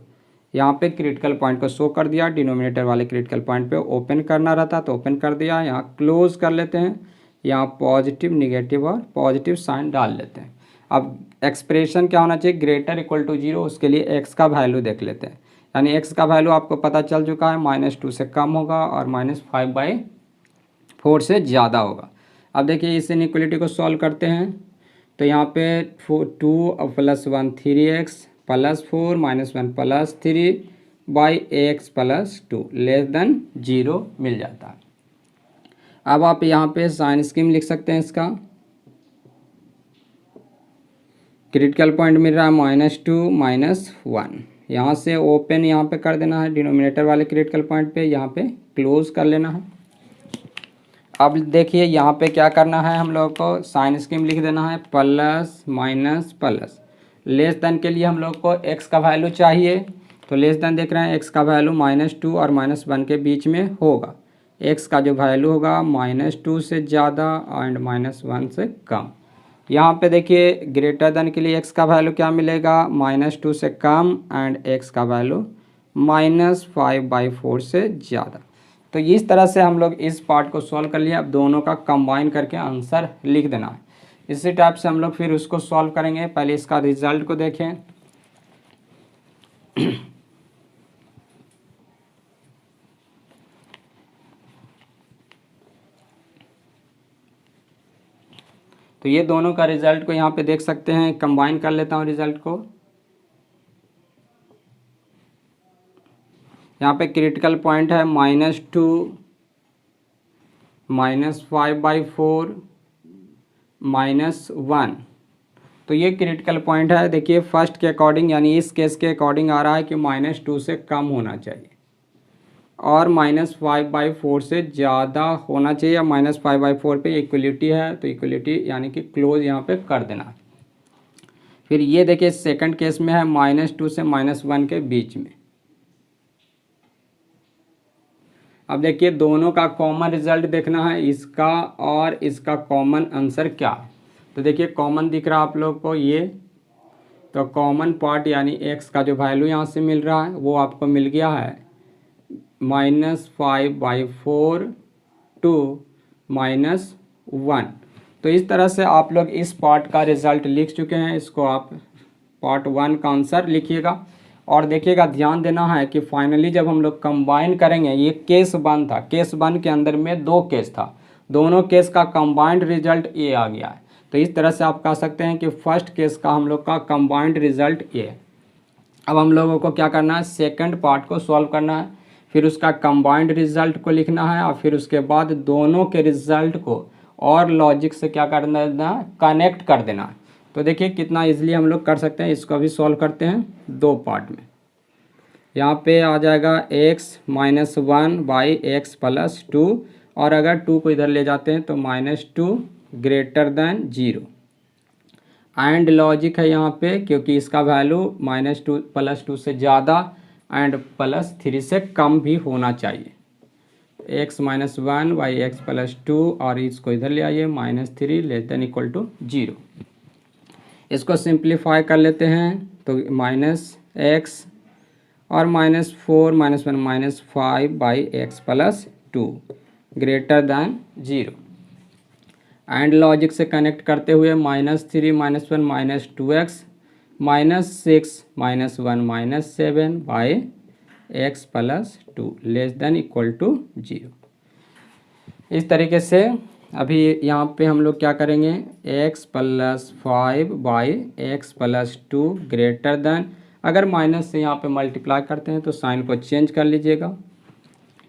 यहाँ पे क्रिटिकल पॉइंट को शो कर दिया। डिनोमिनेटर वाले क्रिटिकल पॉइंट पे ओपन करना रहता तो ओपन कर दिया। यहाँ क्लोज कर लेते हैं, यहाँ पॉजिटिव निगेटिव और पॉजिटिव साइन डाल लेते हैं। अब एक्सप्रेशन क्या होना चाहिए, ग्रेटर इक्वल टू 0। उसके लिए एक्स का वैल्यू देख लेते हैं। यानी एक्स का वैल्यू आपको पता चल चुका है, -2 से कम होगा और -5/4 से ज़्यादा होगा। अब देखिए इस इनइक्वलिटी को सॉल्व करते हैं। तो यहाँ पे 2 + 1 3x + 4 -1 + 3/x + 2 < 0 मिल जाता है। अब आप यहाँ पे साइन स्कीम लिख सकते हैं इसका। क्रिटिकल पॉइंट मिल रहा है -2 -1। यहाँ से ओपन यहाँ पे कर देना है डिनोमिनेटर वाले क्रिटिकल पॉइंट पे, यहाँ पे क्लोज कर लेना है। अब देखिए यहाँ पे क्या करना है, हम लोग को साइन स्कीम लिख देना है plus minus plus. Less than के लिए हम लोग को x का वैल्यू चाहिए। तो लेस देन देख रहे हैं x का वैल्यू -2 और -1 के बीच में होगा। x का जो वैल्यू होगा -2 से ज़्यादा एंड -1 से कम। यहाँ पे देखिए ग्रेटर देन के लिए x का वैल्यू क्या मिलेगा, -2 से कम एंड x का वैल्यू -5/4 से ज़्यादा। तो इस तरह से हम लोग इस पार्ट को सॉल्व कर लिया। अब दोनों का कंबाइन करके आंसर लिख देना है। इसी टाइप से हम लोग फिर उसको सॉल्व करेंगे। पहले इसका रिजल्ट को देखें। तो ये दोनों का रिजल्ट को यहाँ पे देख सकते हैं। कंबाइन कर लेता हूँ रिजल्ट को। यहाँ पे क्रिटिकल पॉइंट है -2 -5/4 -1। तो ये क्रिटिकल पॉइंट है। देखिए फर्स्ट के अकॉर्डिंग यानी इस केस के अकॉर्डिंग आ रहा है कि -2 से कम होना चाहिए और -5/4 से ज़्यादा होना चाहिए। या -5/4 पे इक्वलिटी है तो इक्वलिटी यानी कि क्लोज यहाँ पे कर देना। फिर ये देखिए सेकंड केस में है -2 से -1 के बीच में। अब देखिए दोनों का कॉमन रिजल्ट देखना है, इसका और इसका कॉमन आंसर क्या है। तो देखिए कॉमन दिख रहा है आप लोग को ये। तो कॉमन पार्ट यानी x का जो वैल्यू यहाँ से मिल रहा है वो आपको मिल गया है -5/4 टू -1। तो इस तरह से आप लोग इस पार्ट का रिज़ल्ट लिख चुके हैं। इसको आप पार्ट 1 का आंसर लिखिएगा और देखिएगा ध्यान देना है कि फाइनली जब हम लोग कंबाइन करेंगे, ये केस 1 था। केस 1 के अंदर में 2 केस था, दोनों केस का कंबाइंड रिजल्ट ये आ गया है। तो इस तरह से आप कह सकते हैं कि फर्स्ट केस का हम लोग का कंबाइंड रिजल्ट ये। अब हम लोगों को क्या करना है, सेकंड पार्ट को सॉल्व करना है, फिर उसका कंबाइंड रिजल्ट को लिखना है और फिर उसके बाद दोनों के रिजल्ट को और लॉजिक से क्या कर देना, कनेक्ट कर देना है। तो देखिए कितना इजीली हम लोग कर सकते हैं। इसको भी सॉल्व करते हैं 2 पार्ट में। यहाँ पे आ जाएगा x -1/x + 2 और अगर 2 को इधर ले जाते हैं तो -2 ग्रेटर देन 0। एंड लॉजिक है यहाँ पे क्योंकि इसका वैल्यू -2 + 2 से ज़्यादा एंड +3 से कम भी होना चाहिए। x -1/x + 2 और इसको इधर ले आइए -3 < 0। इसको सिंप्लीफाई कर लेते हैं तो -x और -4 -1 -5/x + 2 greater then 0। And logic से कनेक्ट करते हुए -3 -1 -2x -6 -1 -7/x + 2 < 0। इस तरीके से अभी यहाँ पे हम लोग क्या करेंगे, x + 5/x + 2 ग्रेटर देन, अगर माइनस से यहाँ पे मल्टीप्लाई करते हैं तो साइन को चेंज कर लीजिएगा।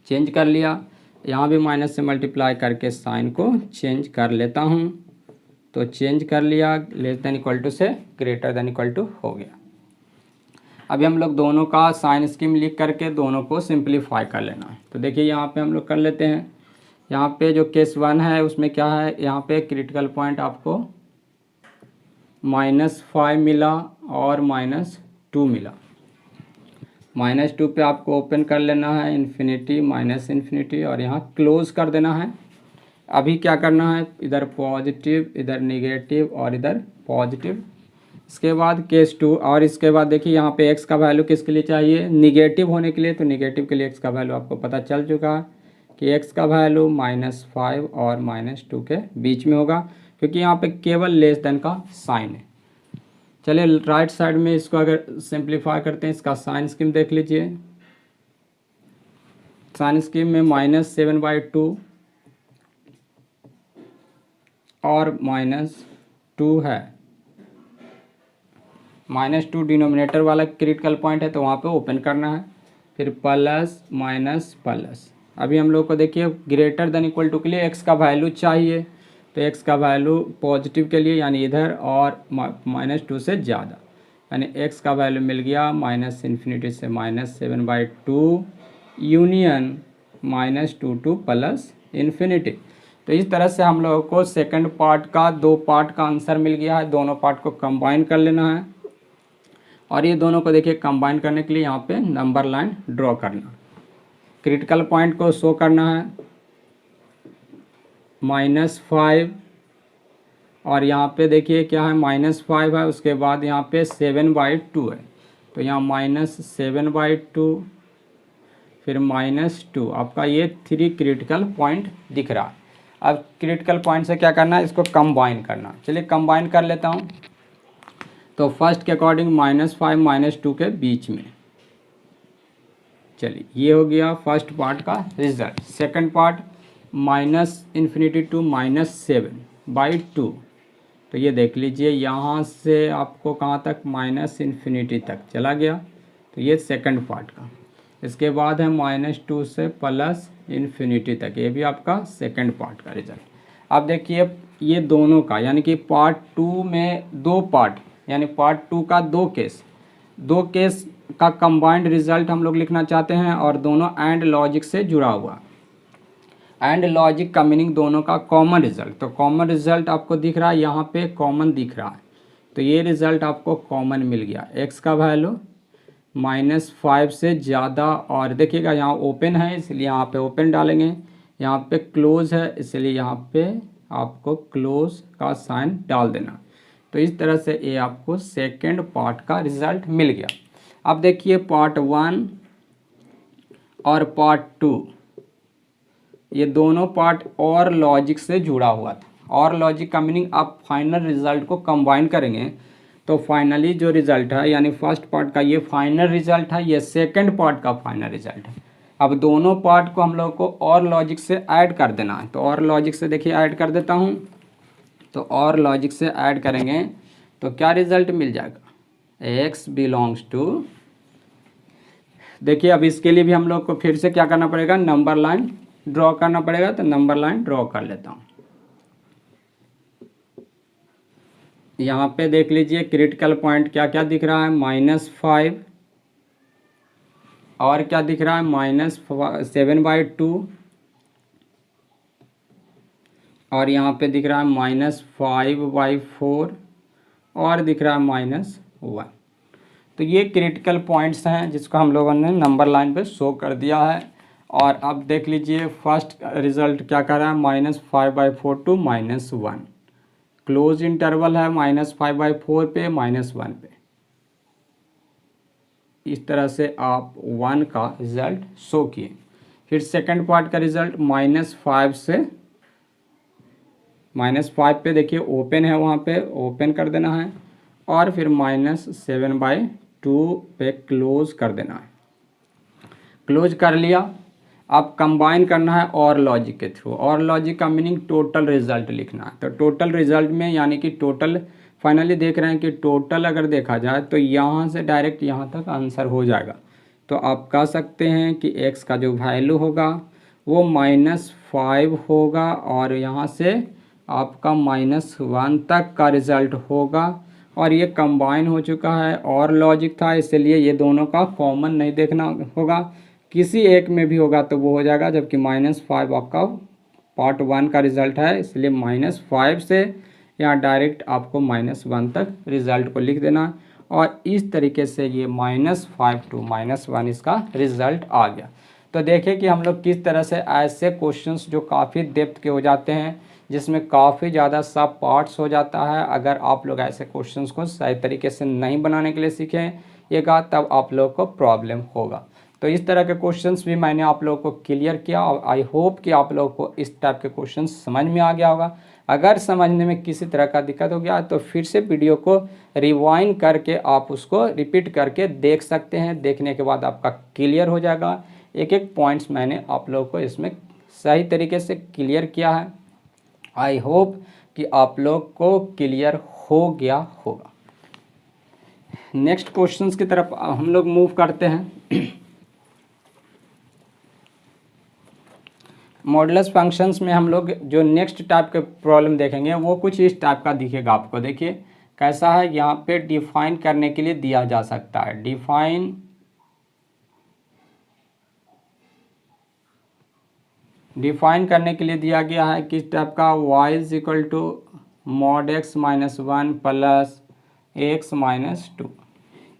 चेंज कर लिया, यहाँ भी माइनस से मल्टीप्लाई करके साइन को चेंज कर लेता हूँ। तो चेंज कर लिया, < से ग्रेटर देन हो गया। अभी हम लोग दोनों का साइन स्कीम लिख करके दोनों को सिंप्लीफाई कर लेना है। तो देखिए यहाँ पे हम लोग कर लेते हैं। यहाँ पे जो केस 1 है उसमें क्या है, यहाँ पे क्रिटिकल पॉइंट आपको -5 मिला और -2 मिला। -2 पे आपको ओपन कर लेना है, इन्फिनिटी माइनस इन्फिनिटी, और यहाँ क्लोज कर देना है। अभी क्या करना है, इधर पॉजिटिव, इधर निगेटिव और इधर पॉजिटिव। इसके बाद केस 2, और इसके बाद देखिए यहाँ पे x का वैल्यू किसके लिए चाहिए, निगेटिव होने के लिए। तो निगेटिव के लिए x का वैल्यू आपको पता चल चुका है कि x का वैल्यू -5 और -2 के बीच में होगा, क्योंकि यहाँ पे केवल लेस देन का साइन है। चलिए राइट साइड में इसको अगर सिंप्लीफाई करते हैं, इसका साइन स्कीम देख लीजिए। साइन स्कीम में -7/2 और -2 है। -2 डिनोमिनेटर वाला क्रिटिकल पॉइंट है, तो वहाँ पे ओपन करना है। फिर प्लस माइनस प्लस। अभी हम लोग को देखिए ग्रेटर देन इक्वल टू के लिए x का वैल्यू चाहिए, तो x का वैल्यू पॉजिटिव के लिए यानी इधर, और -2 से ज़्यादा, यानी x का वैल्यू मिल गया -∞ से -7/2 यूनियन -2 to +∞। तो इस तरह से हम लोगों को सेकंड पार्ट का 2 पार्ट का आंसर मिल गया है। दोनों पार्ट को कंबाइन कर लेना है, और ये दोनों को देखिए कंबाइन करने के लिए यहाँ पे नंबर लाइन ड्रॉ करना, क्रिटिकल पॉइंट को शो करना है -5, और यहाँ पे देखिए क्या है, -5 है, उसके बाद यहाँ पे 7/2 है, तो यहाँ -7/2 फिर -2, आपका ये 3 क्रिटिकल पॉइंट दिख रहा है। अब क्रिटिकल पॉइंट से क्या करना है, इसको कंबाइन करना। चलिए कंबाइन कर लेता हूँ। तो फर्स्ट के अकॉर्डिंग -5 -2 के बीच में। चलिए ये हो गया फर्स्ट पार्ट का रिजल्ट। Second part -∞ to -7/2। तो ये देख लीजिए यहाँ से आपको कहाँ तक, -∞ तक चला गया, तो ये सेकंड पार्ट का। इसके बाद है -2 से +∞ तक, ये भी आपका सेकंड पार्ट का रिजल्ट। अब देखिए ये दोनों का, यानी कि पार्ट 2 में 2 पार्ट, यानी पार्ट 2 का 2 केस का कंबाइंड रिजल्ट हम लोग लिखना चाहते हैं, और दोनों एंड लॉजिक से जुड़ा हुआ। एंड लॉजिक का मीनिंग दोनों का कॉमन रिजल्ट। तो कॉमन रिजल्ट आपको दिख रहा है, यहाँ पे कॉमन दिख रहा है, तो ये रिजल्ट आपको कॉमन मिल गया। x का वैल्यू -5 से ज़्यादा, और देखिएगा यहाँ ओपन है इसलिए यहाँ पे ओपन डालेंगे, यहाँ पे क्लोज है इसलिए यहाँ पे आपको क्लोज का साइन डाल देना। तो इस तरह से ये आपको सेकंड पार्ट का रिजल्ट मिल गया। अब देखिए पार्ट 1 और पार्ट 2, ये दोनों पार्ट और लॉजिक से जुड़ा हुआ था। और लॉजिक का मीनिंग आप फाइनल रिजल्ट को कंबाइन करेंगे तो फाइनली जो रिजल्ट है, यानी फर्स्ट पार्ट का ये फाइनल रिजल्ट है, ये सेकंड पार्ट का फाइनल रिजल्ट है। अब दोनों पार्ट को हम लोग को और लॉजिक से ऐड कर देना है। तो और लॉजिक से देखिए ऐड कर देता हूँ। तो और लॉजिक से ऐड करेंगे तो क्या रिजल्ट मिल जाएगा, x बिलोंग्स टू। देखिए अब इसके लिए भी हम लोग को फिर से क्या करना पड़ेगा, नंबर लाइन ड्रॉ करना पड़ेगा। तो नंबर लाइन ड्रॉ कर लेता हूँ। यहाँ पे देख लीजिए क्रिटिकल पॉइंट क्या क्या दिख रहा है, -5, और क्या दिख रहा है, -7/2, और यहाँ पे दिख रहा है -5/4, और दिख रहा है -1। तो ये क्रिटिकल पॉइंट्स हैं जिसको हम लोगों ने नंबर लाइन पे शो कर दिया है। और अब देख लीजिए फर्स्ट रिजल्ट क्या कर रहा है, -5/4 to -1, क्लोज इंटरवल है -5/4 पे -1 पे। इस तरह से आप 1 का रिजल्ट शो किए। फिर सेकंड पार्ट का रिजल्ट -5 से -5 पे देखिए ओपन है, वहाँ पे ओपन कर देना है, और फिर -7/2 पे क्लोज कर देना है। क्लोज कर लिया। अब कंबाइन करना है और लॉजिक के थ्रू। और लॉजिक का मीनिंग टोटल रिजल्ट लिखना है। तो टोटल रिजल्ट में यानी कि टोटल फाइनली देख रहे हैं कि टोटल अगर देखा जाए तो यहाँ से डायरेक्ट यहाँ तक आंसर हो जाएगा। तो आप कह सकते हैं कि x का जो वैल्यू होगा वो -5 होगा, और यहाँ से आपका -1 तक का रिज़ल्ट होगा, और ये कंबाइन हो चुका है और लॉजिक था, इसलिए ये दोनों का कॉमन नहीं देखना होगा, किसी एक में भी होगा तो वो हो जाएगा, जबकि -5 आपका पार्ट 1 का रिज़ल्ट है, इसलिए -5 से यहाँ डायरेक्ट आपको -1 तक रिज़ल्ट को लिख देना और इस तरीके से ये -5 to -1 इसका रिज़ल्ट आ गया। तो देखिए कि हम लोग किस तरह से ऐसे क्वेश्चंस जो काफ़ी डेप्थ के हो जाते हैं, जिसमें काफ़ी ज़्यादा सब पार्ट्स हो जाता है, अगर आप लोग ऐसे क्वेश्चंस को सही तरीके से नहीं बनाने के लिए सीखेंगे तब आप लोग को प्रॉब्लम होगा। तो इस तरह के क्वेश्चंस भी मैंने आप लोगों को क्लियर किया और आई होप कि आप लोगों को इस टाइप के क्वेश्चंस समझ में आ गया होगा। अगर समझने में किसी तरह का दिक्कत हो गया तो फिर से वीडियो को रिवाइंड करके आप उसको रिपीट करके देख सकते हैं, देखने के बाद आपका क्लियर हो जाएगा। एक एक पॉइंट्स मैंने आप लोगों को इसमें सही तरीके से क्लियर किया है। आई होप कि आप लोग को क्लियर हो गया होगा। नेक्स्ट क्वेश्चंस की तरफ हम लोग मूव करते हैं। मॉडुलस फंक्शंस में हम लोग जो नेक्स्ट टाइप के प्रॉब्लम देखेंगे वो कुछ इस टाइप का दिखेगा आपको। देखिए कैसा है, यहाँ पे डिफाइन करने के लिए दिया जा सकता है, डिफाइन करने के लिए दिया गया है किस टाइप का, y = mod x - 1 plus x - 2।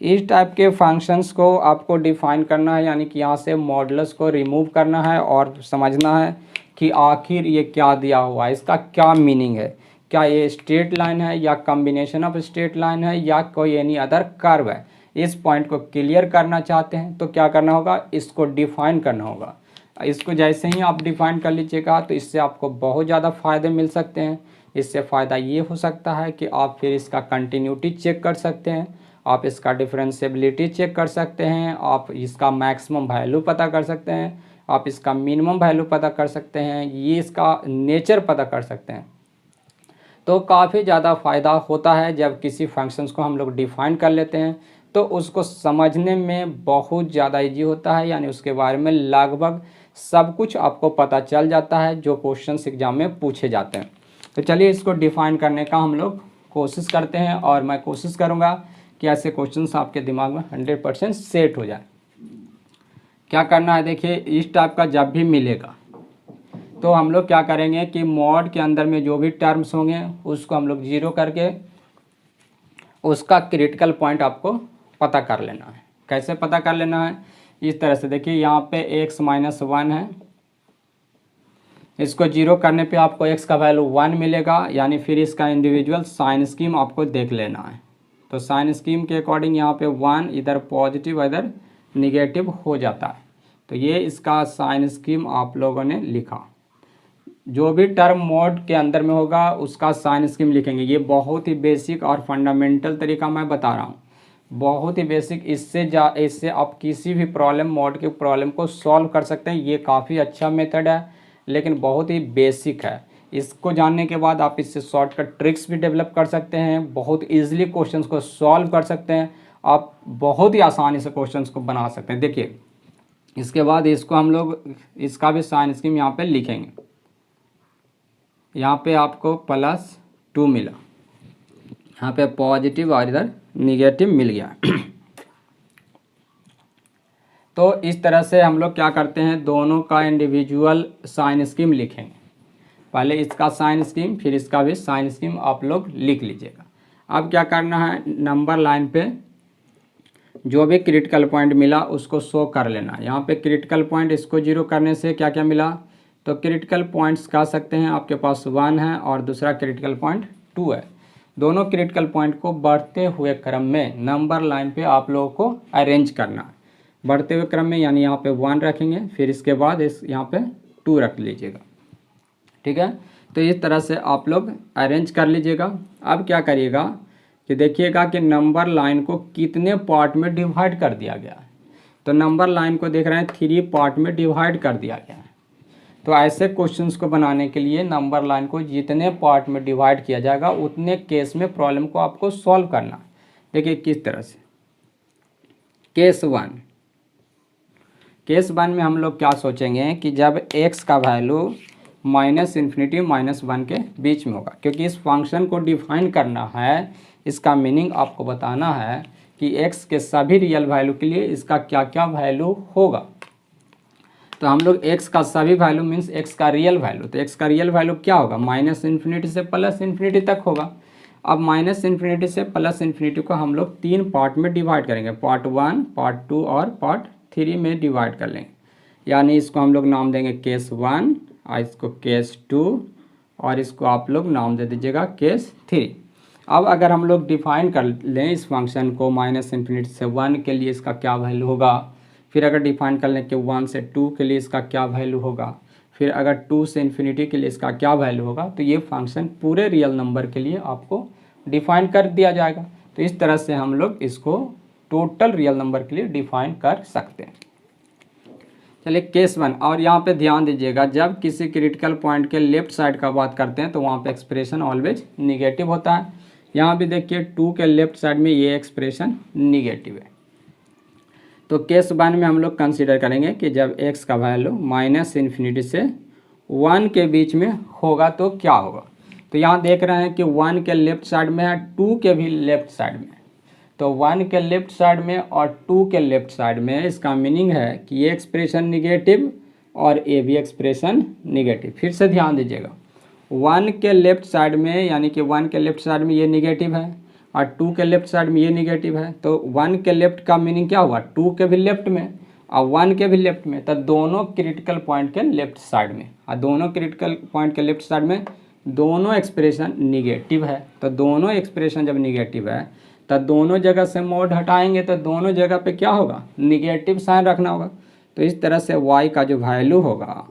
इस टाइप के फंक्शंस को आपको डिफाइन करना है, यानी कि यहाँ से मॉडुलस को रिमूव करना है और समझना है कि आखिर ये क्या दिया हुआ है, इसका क्या मीनिंग है, क्या ये स्ट्रेट लाइन है या कॉम्बिनेशन ऑफ स्ट्रेट लाइन है या कोई एनी अदर कर्व है। इस पॉइंट को क्लियर करना चाहते हैं तो क्या करना होगा, इसको डिफाइन करना होगा। इसको जैसे ही आप डिफाइन कर लीजिएगा तो इससे आपको बहुत ज़्यादा फ़ायदे मिल सकते हैं। इससे फ़ायदा ये हो सकता है कि आप फिर इसका कंटिन्यूटी चेक कर सकते हैं, आप इसका डिफरेंशिएबिलिटी चेक कर सकते हैं, आप इसका मैक्सिमम वैल्यू पता कर सकते हैं, आप इसका मिनिमम वैल्यू पता कर सकते हैं, ये इसका नेचर पता कर सकते हैं। तो काफ़ी ज़्यादा फ़ायदा होता है जब किसी फंक्शंस को हम लोग डिफ़ाइन कर लेते हैं तो उसको समझने में बहुत ज़्यादा इजी होता है, यानी उसके बारे में लगभग सब कुछ आपको पता चल जाता है जो क्वेश्चंस एग्जाम में पूछे जाते हैं। तो चलिए इसको डिफ़ाइन करने का हम लोग कोशिश करते हैं और मैं कोशिश करूँगा कि ऐसे क्वेश्चंस आपके दिमाग में 100% सेट हो जाए। क्या करना है, देखिए इस टाइप का जब भी मिलेगा तो हम लोग क्या करेंगे कि मॉड के अंदर में जो भी टर्म्स होंगे उसको हम लोग 0 करके उसका क्रिटिकल पॉइंट आपको पता कर लेना है। कैसे पता कर लेना है, इस तरह से देखिए यहाँ पे x - 1 है, इसको 0 करने पे आपको x का वैल्यू 1 मिलेगा, यानी फिर इसका इंडिविजुअल साइन स्कीम आपको देख लेना है। तो साइन स्कीम के अकॉर्डिंग यहाँ पे 1 इधर पॉजिटिव इधर निगेटिव हो जाता है। तो ये इसका साइन स्कीम आप लोगों ने लिखा। जो भी टर्म मॉड के अंदर में होगा उसका साइन स्कीम लिखेंगे। ये बहुत ही बेसिक और फंडामेंटल तरीका मैं बता रहा हूँ, बहुत ही बेसिक। इससे आप किसी भी प्रॉब्लम मॉड के प्रॉब्लम को सॉल्व कर सकते हैं। ये काफ़ी अच्छा मेथड है लेकिन बहुत ही बेसिक है। इसको जानने के बाद आप इससे शॉर्टकट ट्रिक्स भी डेवलप कर सकते हैं, बहुत ईजिली क्वेश्चंस को सॉल्व कर सकते हैं, आप बहुत ही आसानी से क्वेश्चंस को बना सकते हैं। देखिए इसके बाद इसको हम लोग इसका भी साइन स्कीम यहाँ पे लिखेंगे। यहाँ पे आपको +2 मिला, यहाँ पे पॉजिटिव और इधर निगेटिव मिल गया। तो इस तरह से हम लोग क्या करते हैं, दोनों का इंडिविजुअल साइन स्कीम लिखेंगे। पहले इसका साइन स्कीम फिर इसका भी साइन स्कीम आप लोग लिख लीजिएगा। अब क्या करना है, नंबर लाइन पे जो भी क्रिटिकल पॉइंट मिला उसको शो कर लेना। यहाँ पे क्रिटिकल पॉइंट इसको 0 करने से क्या क्या मिला, तो क्रिटिकल पॉइंट्स कह सकते हैं आपके पास 1 है और दूसरा क्रिटिकल पॉइंट 2 है। दोनों क्रिटिकल पॉइंट को बढ़ते हुए क्रम में नंबर लाइन पे आप लोगों को अरेंज करना है। बढ़ते हुए क्रम में यानी यहाँ पे 1 रखेंगे, फिर इसके बाद यहाँ पे 2 रख लीजिएगा, ठीक है। तो इस तरह से आप लोग अरेंज कर लीजिएगा। अब क्या करिएगा कि देखिएगा कि नंबर लाइन को कितने पार्ट में डिवाइड कर दिया गया है। तो नंबर लाइन को देख रहे हैं 3 पार्ट में डिवाइड कर दिया गया है। तो ऐसे क्वेश्चंस को बनाने के लिए नंबर लाइन को जितने पार्ट में डिवाइड किया जाएगा उतने केस में प्रॉब्लम को आपको सॉल्व करना। देखिए किस तरह से, केस 1 में हम लोग क्या सोचेंगे कि जब x का वैल्यू -∞ -1 के बीच में होगा, क्योंकि इस फंक्शन को डिफाइन करना है इसका मीनिंग आपको बताना है कि x के सभी रियल वैल्यू के लिए इसका क्या क्या वैल्यू होगा। तो हम लोग x का सभी वैल्यू मीन्स x का रियल वैल्यू, तो x का रियल वैल्यू क्या होगा, माइनस इन्फिनिटी से प्लस इन्फिनिटी तक होगा। अब माइनस इन्फिनिटी से प्लस इन्फिनिटी को हम लोग 3 पार्ट में डिवाइड करेंगे, पार्ट 1, पार्ट 2 और पार्ट 3 में डिवाइड कर लेंगे। यानी इसको हम लोग नाम देंगे केस 1 और इसको केस 2 और इसको आप लोग नाम दे दीजिएगा केस 3। अब अगर हम लोग डिफाइन कर लें इस फंक्शन को, माइनस इन्फिनिटी से 1 के लिए इसका क्या वैल्यू होगा, फिर अगर डिफाइन कर लें कि 1 से 2 के लिए इसका क्या वैल्यू होगा, फिर अगर 2 से इन्फिनिटी के लिए इसका क्या वैल्यू होगा, तो ये फंक्शन पूरे रियल नंबर के लिए आपको डिफाइन कर दिया जाएगा। तो इस तरह से हम लोग इसको टोटल रियल नंबर के लिए डिफाइन कर सकते हैं। चलिए केस 1, और यहाँ पे ध्यान दीजिएगा, जब किसी क्रिटिकल पॉइंट के लेफ्ट साइड का बात करते हैं तो वहाँ पे एक्सप्रेशन ऑलवेज निगेटिव होता है। यहाँ भी देखिए 2 के लेफ्ट साइड में ये एक्सप्रेशन निगेटिव है। तो केस 1 में हम लोग कंसीडर करेंगे कि जब x का वैल्यू माइनस इन्फिनिटी से 1 के बीच में होगा तो क्या होगा। तो यहाँ देख रहे हैं कि 1 के लेफ्ट साइड में है, 2 के भी लेफ्ट साइड में, तो 1 के लेफ्ट साइड में और 2 के लेफ्ट साइड में, इसका मीनिंग है कि ये एक्सप्रेशन निगेटिव और ये भी एक्सप्रेशन निगेटिव। फिर से ध्यान दीजिएगा, 1 के लेफ्ट साइड में यानी कि 1 के लेफ्ट साइड में ये निगेटिव है और 2 के लेफ्ट साइड में ये निगेटिव है, तो 1 के लेफ्ट का मीनिंग क्या हुआ, 2 के भी लेफ्ट में और 1 के भी लेफ्ट में, तो दोनों क्रिटिकल पॉइंट के लेफ्ट साइड में, और दोनों क्रिटिकल पॉइंट के लेफ्ट साइड में दोनों एक्सप्रेशन निगेटिव है। तो दोनों एक्सप्रेशन जब निगेटिव है तो दोनों जगह से मोड हटाएंगे तो दोनों जगह पे क्या होगा, निगेटिव साइन रखना होगा। तो इस तरह से y का जो वैल्यू होगा,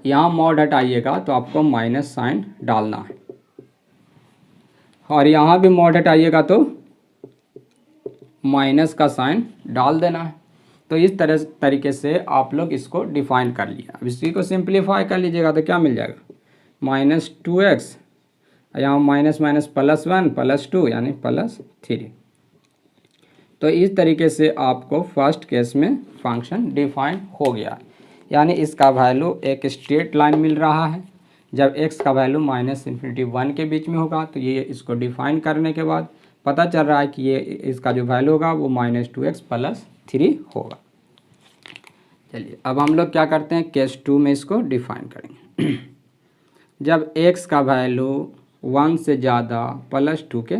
यहाँ मोड हटाइएगा तो आपको माइनस साइन डालना है, और यहाँ भी मोड हटाइएगा तो माइनस का साइन डाल देना है। तो इस तरीके से आप लोग इसको डिफाइन कर लिया। अब इसी को सिंप्लीफाई कर लीजिएगा तो क्या मिल जाएगा, माइनस 2x, यहाँ माइनस माइनस +1 +2 यानी +3। तो इस तरीके से आपको फर्स्ट केस में फंक्शन डिफाइन हो गया, यानी इसका वैल्यू एक स्ट्रेट लाइन मिल रहा है। जब x का वैल्यू माइनस इन्फिनिटी 1 के बीच में होगा तो ये इसको डिफाइन करने के बाद पता चल रहा है कि ये इसका जो वैल्यू होगा वो -2x + 3 होगा। चलिए अब हम लोग क्या करते हैं, केस 2 में इसको डिफाइन करेंगे। जब x का वैल्यू 1 से ज़्यादा +2 के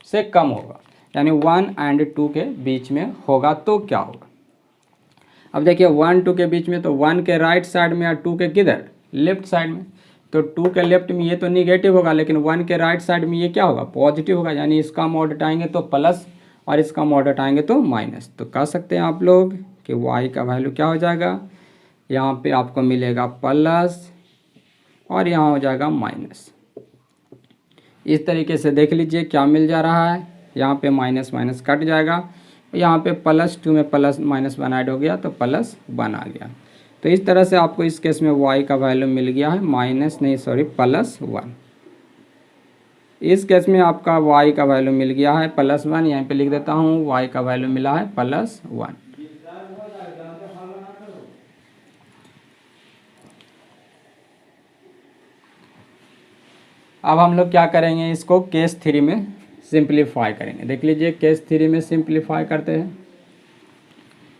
से कम होगा, यानी 1 और 2 के बीच में होगा तो क्या होगा। अब देखिए 1 2 के बीच में, तो 1 के राइट साइड में और 2 के किधर, लेफ्ट साइड में, तो 2 के लेफ्ट में ये तो निगेटिव होगा, लेकिन 1 के राइट साइड में ये क्या होगा, पॉजिटिव होगा। यानी इसका मोड हटाएंगे तो प्लस और इसका मोड हटाएंगे तो माइनस। तो कह सकते हैं आप लोग कि y का वैल्यू क्या हो जाएगा, यहाँ पे आपको मिलेगा प्लस और यहाँ हो जाएगा माइनस। इस तरीके से देख लीजिए क्या मिल जा रहा है, यहाँ पे माइनस माइनस कट जाएगा, यहाँ पे +2 में प्लस माइनस वन ऐड हो गया तो +1 आ गया। तो इस तरह से आपको इस केस में y का वैल्यू मिल गया है +1। इस केस में आपका y का वैल्यू मिल गया है +1, यहाँ पे लिख देता हूँ y का वैल्यू मिला है +1। अब हम लोग क्या करेंगे, इसको केस 3 में सिंप्लीफाई करेंगे। देख लीजिए केस 3 में सिंप्लीफाई करते हैं।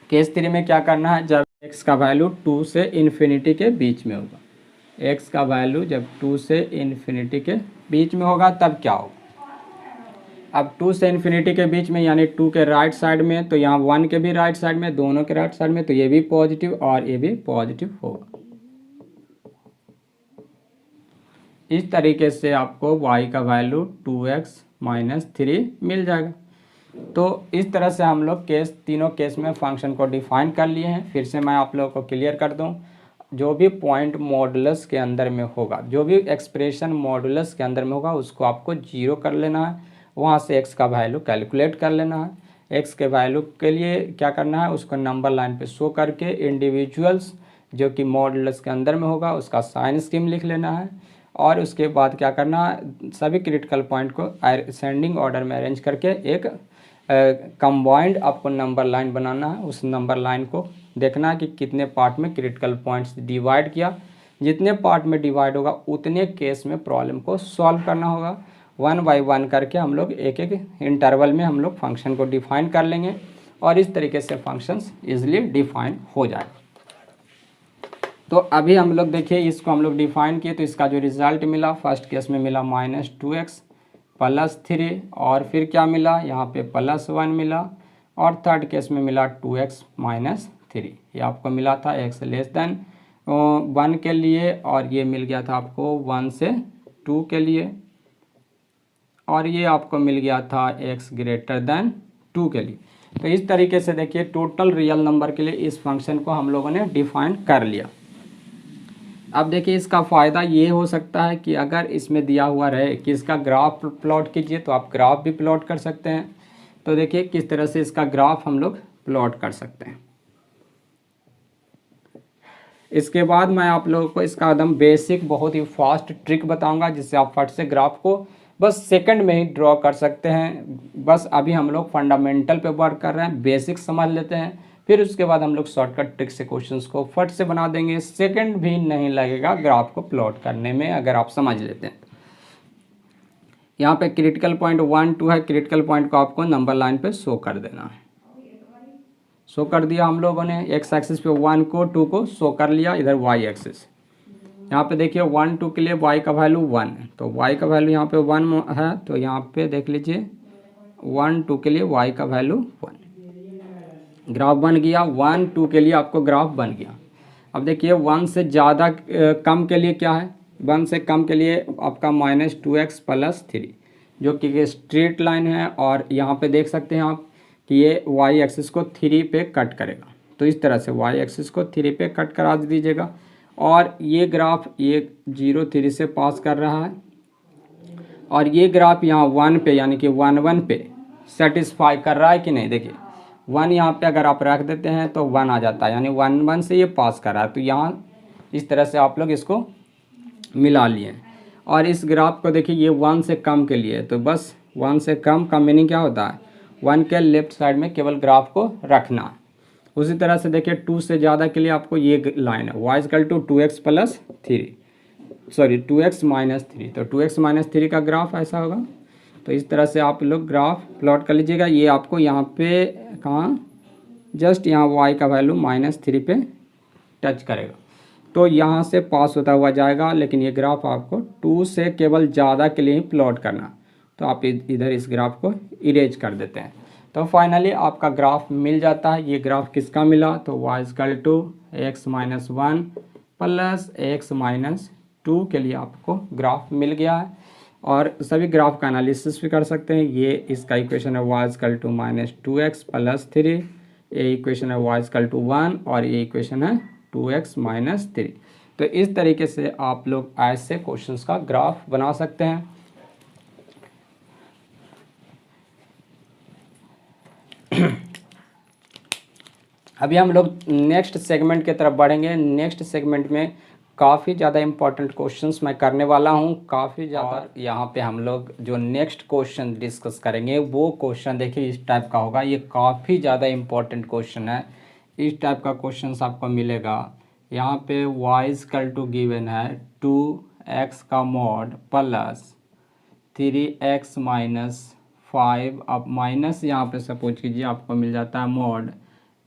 केस 3 में क्या करना है, जब x का वैल्यू 2 से इन्फिनिटी के बीच में होगा, x का वैल्यू जब 2 से इन्फिनिटी के बीच में होगा तब क्या होगा। अब 2 से इन्फिनिटी के बीच में यानी 2 के राइट साइड में, तो यहाँ 1 के भी राइट साइड में, दोनों के राइट साइड में, तो ये भी पॉजिटिव और ये भी पॉजिटिव होगा। इस तरीके से आपको y का वैल्यू 2x - 3 मिल जाएगा। तो इस तरह से हम लोग तीनों केस में फंक्शन को डिफाइन कर लिए हैं। फिर से मैं आप लोगों को क्लियर कर दूं, जो भी पॉइंट मॉडुलस के अंदर में होगा, जो भी एक्सप्रेशन मॉडुलस के अंदर में होगा, उसको आपको 0 कर लेना है, वहाँ से x का वैल्यू कैलकुलेट कर लेना है। x के वैल्यू के लिए क्या करना है, उसको नंबर लाइन पे शो करके इंडिविजुअल्स जो कि मॉडुलस के अंदर में होगा उसका साइन स्कीम लिख लेना है, और उसके बाद क्या करना है, सभी क्रिटिकल पॉइंट को असेंडिंग ऑर्डर में अरेंज करके एक कंबाइंड आपको नंबर लाइन बनाना है। उस नंबर लाइन को देखना है कि कितने पार्ट में क्रिटिकल पॉइंट्स डिवाइड किया, जितने पार्ट में डिवाइड होगा उतने केस में प्रॉब्लम को सॉल्व करना होगा। वन बाय वन करके हम लोग एक एक इंटरवल में हम लोग फंक्शन को डिफाइन कर लेंगे और इस तरीके से फंक्शंस इजीली डिफाइन हो जाए। तो अभी हम लोग देखिए इसको हम लोग डिफाइन किए तो इसका जो रिजल्ट मिला फर्स्ट केस में मिला -2x + 3 और फिर क्या मिला यहाँ पे +1 मिला और थर्ड केस में मिला 2x - 3। ये आपको मिला था x < 1 के लिए और ये मिल गया था आपको 1 से 2 के लिए और ये आपको मिल गया था x > 2 के लिए। तो इस तरीके से देखिए टोटल रियल नंबर के लिए इस फंक्शन को हम लोगों ने डिफाइन कर लिया। अब देखिए इसका फ़ायदा ये हो सकता है कि अगर इसमें दिया हुआ रहे कि इसका ग्राफ प्लॉट कीजिए तो आप ग्राफ भी प्लॉट कर सकते हैं। तो देखिए किस तरह से इसका ग्राफ हम लोग प्लॉट कर सकते हैं। इसके बाद मैं आप लोगों को इसका एकदम बेसिक बहुत ही फास्ट ट्रिक बताऊंगा जिससे आप फट से ग्राफ को बस सेकंड में ही ड्रॉ कर सकते हैं। बस अभी हम लोग फंडामेंटल पे वर्क कर रहे हैं, बेसिक समझ लेते हैं, फिर उसके बाद हम लोग शॉर्टकट ट्रिक से क्वेश्चंस को फट से बना देंगे। सेकंड भी नहीं लगेगा ग्राफ को प्लॉट करने में अगर आप समझ लेते हैं। यहाँ पे क्रिटिकल पॉइंट 1 2 है, क्रिटिकल पॉइंट को आपको नंबर लाइन पे शो कर देना है। शो कर दिया हम लोगों ने, एक्स एक्सिस पे 1 को 2 को शो कर लिया, इधर वाई एक्सिस। यहाँ पे देखिए 1 2 के लिए y का वैल्यू 1 है तो y का वैल्यू यहाँ पे 1 है तो यहाँ पे देख लीजिए 1 2 के लिए y का वैल्यू 1। ग्राफ बन गया, 1 2 के लिए आपको ग्राफ बन गया। अब देखिए 1 से ज़्यादा कम के लिए क्या है, 1 से कम के लिए आपका -2x + 3 जो कि स्ट्रेट लाइन है और यहाँ पे देख सकते हैं आप कि ये y एक्सिस को 3 पे कट करेगा। तो इस तरह से y एक्सिस को 3 पे कट करा दीजिएगा और ये ग्राफ ये 0 3 से पास कर रहा है और ये ग्राफ यहाँ 1 पे यानी कि 1 1 पे सेटिस्फाई कर रहा है कि नहीं। देखिए 1 यहाँ पे अगर आप रख देते हैं तो 1 आ जाता है यानी 1 1 से ये पास कर रहा है। तो यहाँ इस तरह से आप लोग इसको मिला लिए और इस ग्राफ को देखिए ये 1 से कम के लिए तो बस 1 से कम का मीनिंग क्या होता है, 1 के लेफ्ट साइड में केवल ग्राफ को रखना है। उसी तरह से देखिए 2 से ज़्यादा के लिए आपको ये लाइन है y = 2x + 3 सॉरी 2x - 3 तो 2x - 3 का ग्राफ ऐसा होगा। तो इस तरह से आप लोग ग्राफ प्लॉट कर लीजिएगा। ये आपको यहाँ पे कहाँ जस्ट यहाँ y का वैल्यू -3 पे टच करेगा तो यहाँ से पास होता हुआ जाएगा। लेकिन ये ग्राफ आपको 2 से केवल ज़्यादा के लिए ही प्लॉट करना, तो आप इधर इस ग्राफ को इरेज कर देते हैं तो फाइनली आपका ग्राफ मिल जाता है। ये ग्राफ किसका मिला तो y = x - 1 + x - 2 के लिए आपको ग्राफ मिल गया है और सभी ग्राफ का एनालिसिस भी कर सकते हैं। ये इसका इक्वेशन है y = -2x + 3, ये इक्वेशन है y = 1 और ये इक्वेशन है 2x - 3। तो इस तरीके से आप लोग ऐसे क्वेश्चंस का ग्राफ बना सकते हैं। अभी हम लोग नेक्स्ट सेगमेंट की तरफ बढ़ेंगे। नेक्स्ट सेगमेंट में काफ़ी ज़्यादा इम्पोर्टेंट क्वेश्चंस मैं करने वाला हूँ, काफ़ी ज़्यादा। यहाँ पे हम लोग जो नेक्स्ट क्वेश्चन डिस्कस करेंगे वो क्वेश्चन देखिए इस टाइप का होगा। ये काफ़ी ज़्यादा इम्पोर्टेंट क्वेश्चन है। इस टाइप का क्वेश्चन आपको मिलेगा। यहाँ पे y = गिवन है 2x का मॉड + 3x - 5 अब माइनस यहाँ पे सपोज कीजिए आपको मिल जाता है मॉड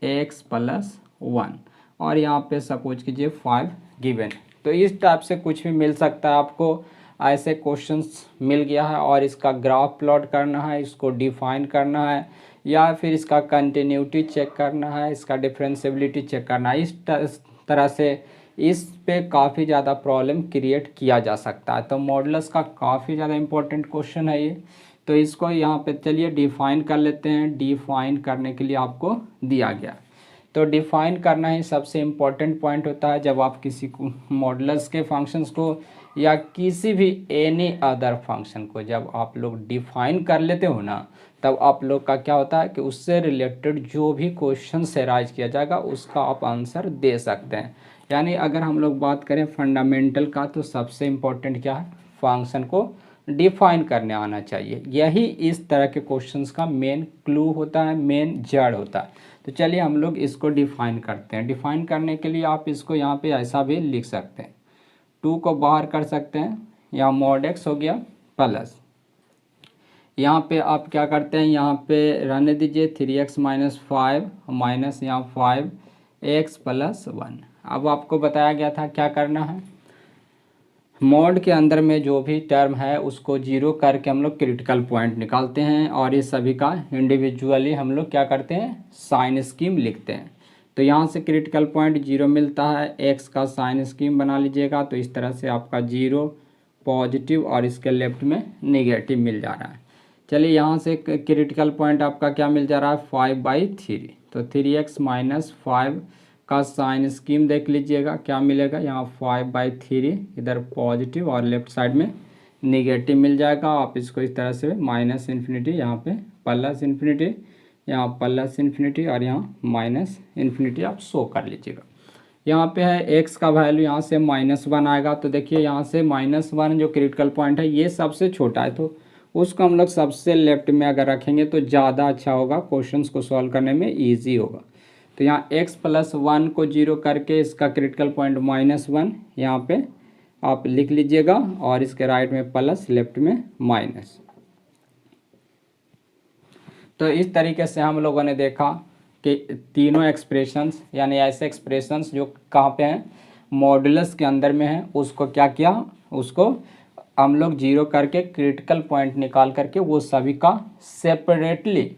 x + 1 और यहाँ पे सपोज कीजिए 5 गिवन। तो इस टाइप से कुछ भी मिल सकता है आपको। ऐसे क्वेश्चंस मिल गया है और इसका ग्राफ प्लॉट करना है, इसको डिफाइन करना है या फिर इसका कंटिन्यूटी चेक करना है, इसका डिफरेंशिएबिलिटी चेक करना है। इस तरह से इस पे काफ़ी ज़्यादा प्रॉब्लम क्रिएट किया जा सकता है। तो मॉडुलस का काफ़ी ज़्यादा इम्पोर्टेंट क्वेश्चन है ये। तो इसको यहाँ पे चलिए डिफाइन कर लेते हैं। डिफाइन करने के लिए आपको दिया गया, तो डिफाइन करना ही सबसे इम्पोर्टेंट पॉइंट होता है। जब आप किसी को मॉडुलस के फंक्शंस को या किसी भी एनी अदर फंक्शन को जब आप लोग डिफाइन कर लेते हो ना, तब आप लोग का क्या होता है कि उससे रिलेटेड जो भी क्वेश्चन से राइज किया जाएगा उसका आप आंसर दे सकते हैं। यानी अगर हम लोग बात करें फंडामेंटल का तो सबसे इम्पोर्टेंट क्या है, फंक्शन को डिफाइन करने आना चाहिए। यही इस तरह के क्वेश्चंस का मेन क्लू होता है, मेन जड़ होता है। तो चलिए हम लोग इसको डिफाइन करते हैं। डिफाइन करने के लिए आप इसको यहाँ पे ऐसा भी लिख सकते हैं, 2 को बाहर कर सकते हैं, यहाँ मॉड x हो गया प्लस यहाँ पे आप क्या करते हैं, यहाँ पे रहने दीजिए 3x माइनस 5 माइनस यहाँ 5x प्लस 1। अब आपको बताया गया था क्या करना है, मॉड के अंदर में जो भी टर्म है उसको जीरो करके हम लोग क्रिटिकल पॉइंट निकालते हैं और ये सभी का इंडिविजुअली हम लोग क्या करते हैं, साइन स्कीम लिखते हैं। तो यहाँ से क्रिटिकल पॉइंट जीरो मिलता है, एक्स का साइन स्कीम बना लीजिएगा। तो इस तरह से आपका जीरो पॉजिटिव और इसके लेफ्ट में नेगेटिव मिल जा रहा है। चलिए यहाँ से क्रिटिकल पॉइंट आपका क्या मिल जा रहा है, 5/3। तो 3x माइनस 5 का साइन स्कीम देख लीजिएगा क्या मिलेगा, यहाँ 5/3 इधर पॉजिटिव और लेफ्ट साइड में निगेटिव मिल जाएगा। आप इसको इस तरह से माइनस इन्फिनिटी, यहाँ पे प्लस इन्फिनिटी, यहाँ प्लस इन्फिनिटी और यहाँ माइनस इन्फिनिटी आप शो कर लीजिएगा। यहाँ पे है x का वैल्यू, यहाँ से -1 आएगा। तो देखिए यहाँ से -1 जो क्रिटिकल पॉइंट है ये सबसे छोटा है, तो उसको हम लोग सबसे लेफ्ट में अगर रखेंगे तो ज़्यादा अच्छा होगा, क्वेश्चंस को सॉल्व करने में इजी होगा। तो यहाँ x प्लस 1 को जीरो करके इसका क्रिटिकल पॉइंट -1 यहाँ पे आप लिख लीजिएगा और इसके राइट में प्लस, लेफ्ट में माइनस। तो इस तरीके से हम लोगों ने देखा कि तीनों एक्सप्रेशंस यानी ऐसे एक्सप्रेशंस जो कहाँ पे हैं, मॉडुलस के अंदर में है, उसको क्या किया, उसको हम लोग जीरो करके क्रिटिकल पॉइंट निकाल करके वो सभी का सेपरेटली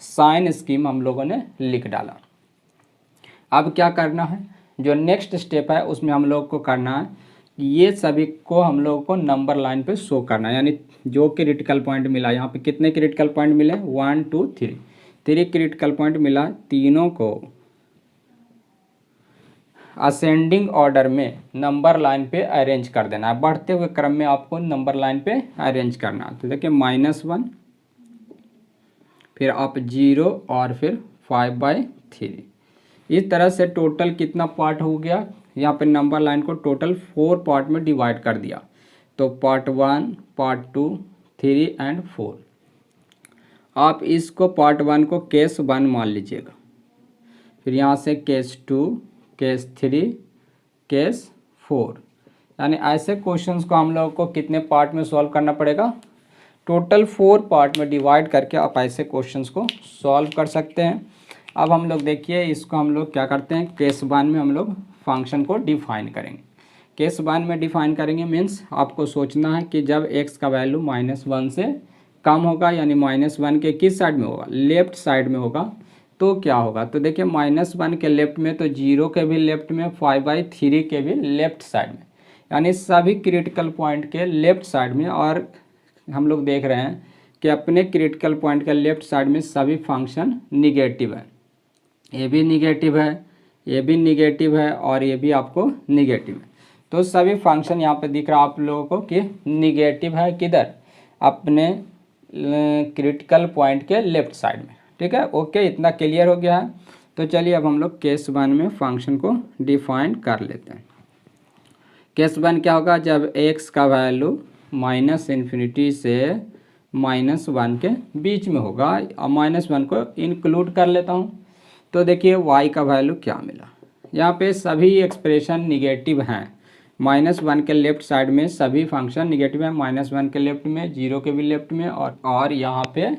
साइन स्कीम हम लोगों ने लिख डाला। अब क्या करना है, जो नेक्स्ट स्टेप है उसमें हम लोग को करना है, ये सभी को हम लोग को नंबर लाइन पे शो करना है। यानी जो क्रिटिकल पॉइंट मिला, यहाँ पे कितने क्रिटिकल पॉइंट मिले, 1 2 3, 3 क्रिटिकल पॉइंट मिला, तीनों को असेंडिंग ऑर्डर में नंबर लाइन पे अरेंज कर देना है। बढ़ते हुए क्रम में आपको नंबर लाइन पे अरेंज करना है। तो देखिए -1, फिर आप 0 और फिर 5/3। इस तरह से टोटल कितना पार्ट हो गया, यहाँ पे नंबर लाइन को टोटल 4 पार्ट में डिवाइड कर दिया। तो पार्ट 1, पार्ट 2, 3 एंड 4। आप इसको पार्ट 1 को केस 1 मान लीजिएगा, फिर यहाँ से केस 2, केस 3, केस 4। यानी ऐसे क्वेश्चंस को हम लोग को कितने पार्ट में सॉल्व करना पड़ेगा, टोटल 4 पार्ट में डिवाइड करके आप ऐसे क्वेश्चंस को सॉल्व कर सकते हैं। अब हम लोग देखिए इसको हम लोग क्या करते हैं, केस 1 में हम लोग फंक्शन को डिफाइन करेंगे। केस 1 में डिफाइन करेंगे मीन्स आपको सोचना है कि जब x का वैल्यू -1 से कम होगा, यानी -1 के किस साइड में होगा, लेफ्ट साइड में होगा, तो क्या होगा। तो देखिए -1 के लेफ्ट में, तो 0 के भी लेफ्ट में, 5/3 के भी लेफ्ट साइड में, यानी सभी क्रिटिकल पॉइंट के लेफ्ट साइड में। और हम लोग देख रहे हैं कि अपने क्रिटिकल पॉइंट के लेफ्ट साइड में सभी फंक्शन निगेटिव है, ये भी निगेटिव है, ये भी निगेटिव है और ये भी आपको निगेटिव है। तो सभी फंक्शन यहाँ पे दिख रहा है आप लोगों को कि निगेटिव है, किधर, अपने क्रिटिकल पॉइंट के लेफ्ट साइड में। ठीक है, ओके, इतना क्लियर हो गया है। तो चलिए अब हम लोग केस 1 में फंक्शन को डिफाइन कर लेते हैं। केस 1 क्या होगा, जब x का वैल्यू -∞ से -1 के बीच में होगा, और -1 को इंक्लूड कर लेता हूँ। तो देखिए y का वैल्यू क्या मिला, यहाँ पे सभी एक्सप्रेशन निगेटिव हैं। -1 के लेफ्ट साइड में सभी फंक्शन निगेटिव है, -1 के लेफ्ट में, 0 के भी लेफ्ट में, और यहाँ पे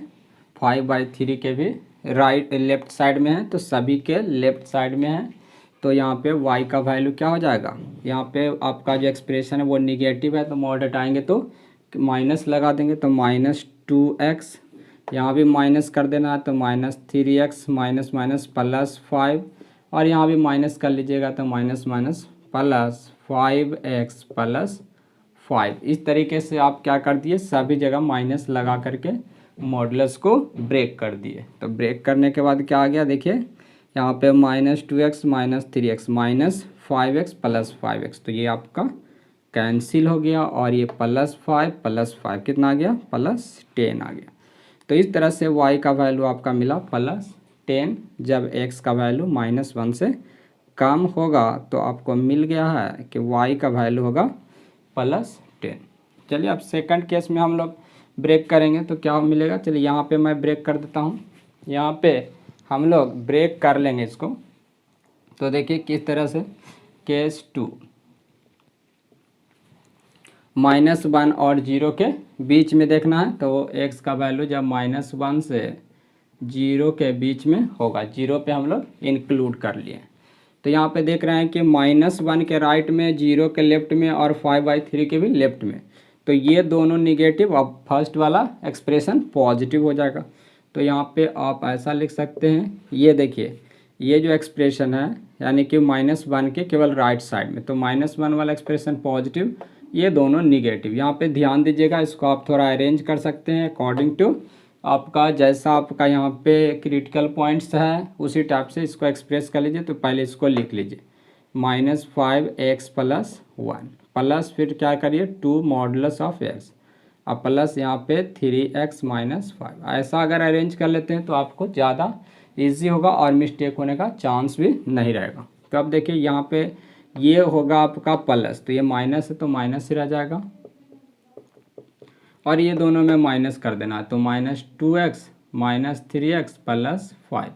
5/3 के भी राइट लेफ्ट साइड में है, तो सभी के लेफ्ट साइड में है। तो यहाँ पे y का वैल्यू क्या हो जाएगा, यहाँ पे आपका जो एक्सप्रेशन है वो निगेटिव है, तो मॉड हटाएंगे तो माइनस लगा देंगे, तो -2x, यहाँ भी माइनस कर देना है, तो -3x माइनस माइनस +5, और यहाँ भी माइनस कर लीजिएगा, तो माइनस माइनस +5x +5। इस तरीके से आप क्या कर दिए, सभी जगह माइनस लगा करके मॉडुलस को ब्रेक कर दिए। तो ब्रेक करने के बाद क्या आ गया, देखिए यहाँ पे -2x -3x -5x +5x, तो ये आपका कैंसिल हो गया, और ये +5 कितना आ गया, +10 आ गया। तो इस तरह से y का वैल्यू आपका मिला +10। जब x का वैल्यू -1 से कम होगा तो आपको मिल गया है कि y का वैल्यू होगा +10। चलिए अब सेकंड केस में हम लोग ब्रेक करेंगे तो क्या मिलेगा, चलिए यहाँ पे मैं ब्रेक कर देता हूँ, यहाँ पे हम लोग ब्रेक कर लेंगे इसको। तो देखिए किस तरह से, केस 2, -1 और 0 के बीच में देखना है। तो x का वैल्यू जब -1 से 0 के बीच में होगा, 0 पे हम लोग इंक्लूड कर लिए। तो यहाँ पे देख रहे हैं कि -1 के राइट में, 0 के लेफ्ट में और 5/3 के भी लेफ्ट में, तो ये दोनों निगेटिव, अब फर्स्ट वाला एक्सप्रेशन पॉजिटिव हो जाएगा। तो यहाँ पे आप ऐसा लिख सकते हैं, ये देखिए ये जो एक्सप्रेशन है यानी कि -1 के केवल राइट साइड में, तो -1 वाला एक्सप्रेशन पॉजिटिव, ये दोनों निगेटिव। यहाँ पे ध्यान दीजिएगा, इसको आप थोड़ा अरेंज कर सकते हैं अकॉर्डिंग टू आपका, जैसा आपका यहाँ पे क्रिटिकल पॉइंट्स है उसी टाइप से इसको एक्सप्रेस कर लीजिए। तो पहले इसको लिख लीजिए -5x + 1 प्लस फिर क्या करिए 2 मॉडुलस ऑफ x, अब प्लस यहाँ पे 3x - 5। ऐसा अगर अरेंज कर लेते हैं तो आपको ज़्यादा इजी होगा और मिस्टेक होने का चांस भी नहीं रहेगा। तो अब देखिए यहाँ पे ये होगा आपका प्लस, तो ये माइनस है तो माइनस ही रह जाएगा, और ये दोनों में माइनस कर देना है, तो -2x - 3x + 5।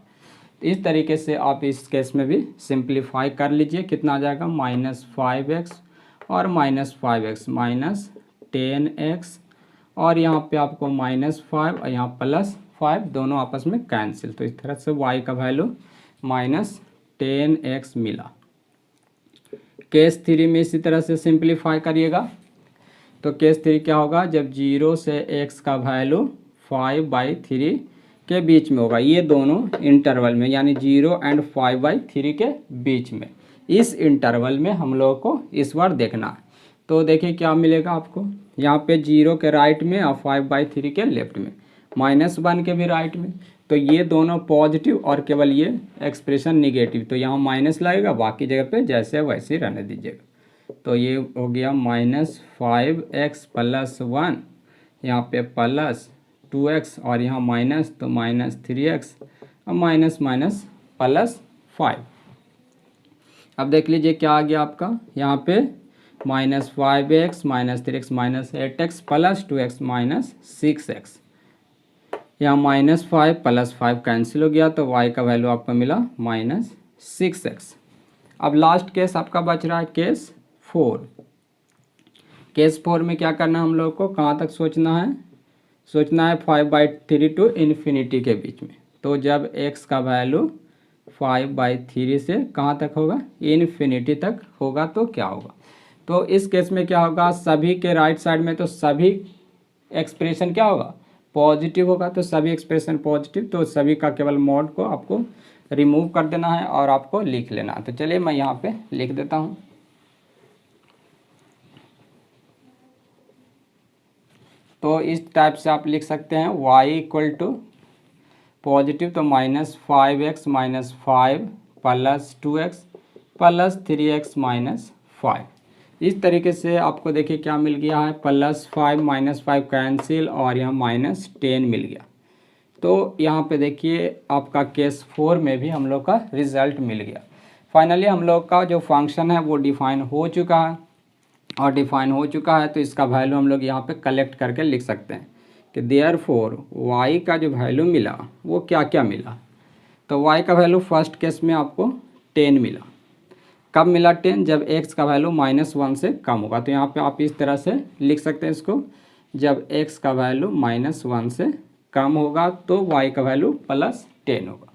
इस तरीके से आप इस केस में भी सिंप्लीफाई कर लीजिए। कितना आ जाएगा -5x और -5x -10x, और यहाँ पे आपको -5 और यहाँ +5 दोनों आपस में कैंसिल, तो इस तरह से y का वैल्यू -10x मिला। केस 3 में इसी तरह से सिंप्लीफाई करिएगा। तो केस 3 क्या होगा, जब 0 से x का वैल्यू 5/3 के बीच में होगा, ये दोनों इंटरवल में यानी 0 और 5/3 के बीच में, इस इंटरवल में हम लोग को इस बार देखना है। तो देखिए क्या मिलेगा आपको, यहाँ पे 0 के राइट में और 5/3 के लेफ्ट में, -1 के भी राइट में, तो ये दोनों पॉजिटिव और केवल ये एक्सप्रेशन निगेटिव, तो यहाँ माइनस लगेगा, बाकी जगह पे जैसे वैसे ही रहने दीजिएगा। तो ये हो गया -5x + 1, यहाँ पे +2x और यहाँ माइनस, तो -3x और माइनस +5। अब देख लीजिए क्या आ गया आपका, यहाँ पे -5x -3x -8x + 2x -6x, यहाँ -5 + 5 कैंसिल हो गया, तो y का वैल्यू आपको मिला -6x। अब लास्ट केस आपका बच रहा है केस 4। केस 4 में क्या करना है हम लोग को, कहाँ तक सोचना है, 5/3 टू इन्फिनिटी के बीच में। तो जब x का वैल्यू 5/3 से कहाँ तक होगा, इन्फिनिटी तक होगा, तो क्या होगा, तो इस केस में क्या होगा, सभी के राइट साइड में तो सभी एक्सप्रेशन क्या होगा, पॉजिटिव होगा, तो सभी एक्सप्रेशन पॉजिटिव, तो सभी का केवल मॉड को आपको रिमूव कर देना है और आपको लिख लेना है। तो चलिए मैं यहाँ पे लिख देता हूँ। तो इस टाइप से आप लिख सकते हैं y = पॉजिटिव, तो -5x - 5 + 2x + 3x - 5। इस तरीके से आपको देखिए क्या मिल गया है, +5 -5 कैंसिल और यहाँ -10 मिल गया। तो यहाँ पे देखिए आपका केस 4 में भी हम लोग का रिजल्ट मिल गया। फाइनली हम लोग का जो फंक्शन है वो डिफाइन हो चुका है, और डिफाइन हो चुका है तो इसका वैल्यू हम लोग यहाँ पे कलेक्ट करके लिख सकते हैं कि देयरफॉर y का जो वैल्यू मिला वो क्या क्या मिला। तो y का वैल्यू फर्स्ट केस में आपको 10 मिला। कब मिला 10, जब x का वैल्यू -1 से कम होगा। तो यहाँ पे आप इस तरह से लिख सकते हैं इसको, जब x का वैल्यू -1 से कम होगा तो y का वैल्यू +10 होगा।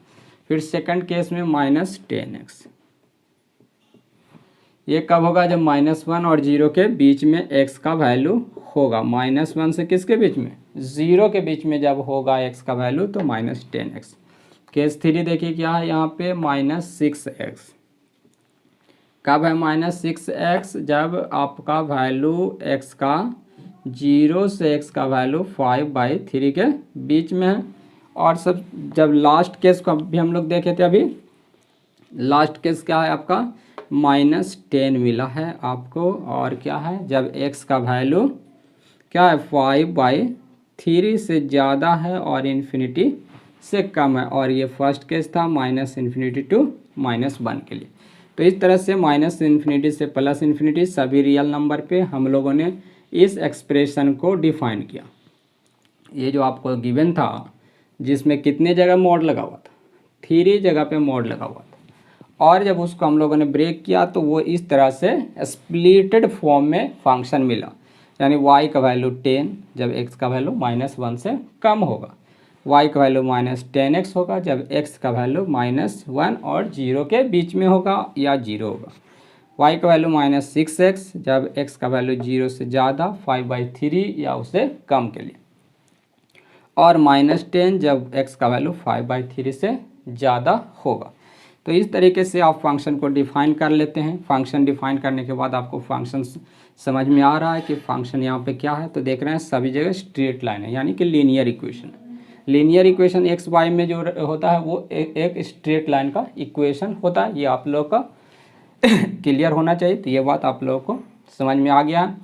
फिर सेकंड केस में -10x, ये कब होगा, जब -1 और 0 के बीच में x का वैल्यू होगा। -1 से किसके बीच में, 0 के बीच में जब होगा x का वैल्यू, तो -10x। केस 3 देखिए क्या है यहाँ पे, -6x। कब है -6x, जब आपका वैल्यू x का 0 से x का वैल्यू 5/3 के बीच में है। और सब जब लास्ट केस को भी हम लोग देखे थे, अभी लास्ट केस क्या है आपका, -10 मिला है आपको। और क्या है, जब x का वैल्यू क्या है 5/3 से ज़्यादा है और इन्फिनिटी से कम है, और ये फर्स्ट केस था -∞ टू -1 के लिए। तो इस तरह से -∞ से +∞ सभी रियल नंबर पे हम लोगों ने इस एक्सप्रेशन को डिफाइन किया। ये जो आपको गिवन था, जिसमें कितने जगह मोड लगा हुआ था, 3 जगह पे मोड लगा हुआ था, और जब उसको हम लोगों ने ब्रेक किया तो वो इस तरह से स्प्लिटेड फॉर्म में फंक्शन मिला। यानी y का वैल्यू 10 जब x का वैल्यू -1 से कम होगा, y का वैल्यू -10x होगा जब x का वैल्यू -1 और 0 के बीच में होगा या 0 होगा, y का वैल्यू -6x जब x का वैल्यू 0 से ज़्यादा 5/3 या उससे कम के लिए, और -10 जब x का वैल्यू 5/3 से ज़्यादा होगा। तो इस तरीके से आप फंक्शन को डिफ़ाइन कर लेते हैं। फंक्शन डिफ़ाइन करने के बाद आपको फंक्शन समझ में आ रहा है कि फंक्शन यहाँ पे क्या है, तो देख रहे हैं सभी जगह स्ट्रेट लाइन है, यानी कि linear equation. Linear equation x y में जो होता है वो एक स्ट्रेट लाइन का इक्वेशन होता है। ये आप लोग का क्लियर होना चाहिए। तो ये बात आप लोगों को समझ में आ गया है।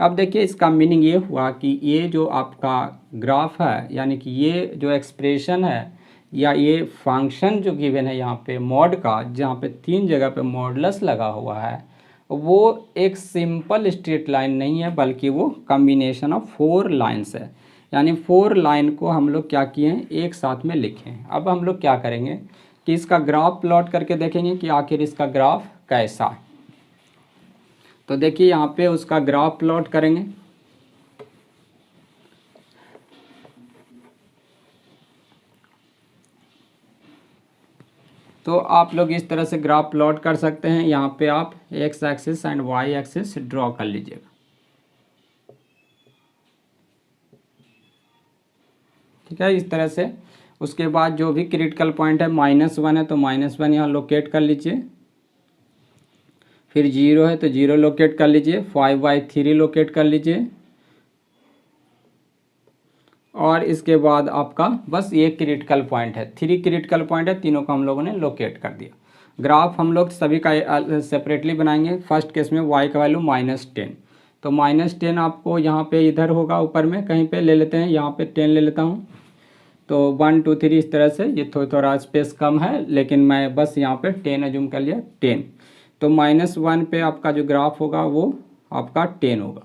अब देखिए इसका मीनिंग ये हुआ कि ये जो आपका ग्राफ है, यानी कि ये जो एक्सप्रेशन है या ये फंक्शन जो गिवन है यहाँ पे मॉड का, जहाँ पे 3 जगह पे मॉडुलस लगा हुआ है, वो एक सिंपल स्ट्रेट लाइन नहीं है, बल्कि वो कॉम्बिनेशन ऑफ 4 लाइन्स है। यानी 4 लाइन को हम लोग क्या किए हैं, एक साथ में लिखे हैं। अब हम लोग क्या करेंगे कि इसका ग्राफ प्लॉट करके देखेंगे कि आखिर इसका ग्राफ कैसा है। तो देखिए यहाँ पे उसका ग्राफ प्लॉट करेंगे। तो आप लोग इस तरह से ग्राफ प्लॉट कर सकते हैं। यहाँ पे आप x axis and y axis draw कर लीजिएगा, ठीक है, इस तरह से। उसके बाद जो भी क्रिटिकल पॉइंट है -1 है तो -1 यहाँ लोकेट कर लीजिए, फिर 0 है तो 0 लोकेट कर लीजिए, 5/3 लोकेट कर लीजिए, और इसके बाद आपका बस ये क्रिटिकल पॉइंट है, 3 क्रिटिकल पॉइंट है, तीनों को हम लोगों ने लोकेट कर दिया। ग्राफ हम लोग सभी का सेपरेटली बनाएंगे। फर्स्ट केस में y का वैल्यू -10, तो -10 आपको यहाँ पे इधर होगा, ऊपर में कहीं पे ले लेते हैं, यहाँ पे 10 ले लेता हूँ। तो 1 2 3 इस तरह से, ये थोड़ा स्पेस कम है लेकिन मैं बस यहाँ पे 10 एज्यूम कर लिया, 10। तो -1 पे आपका जो ग्राफ होगा वो आपका 10 होगा,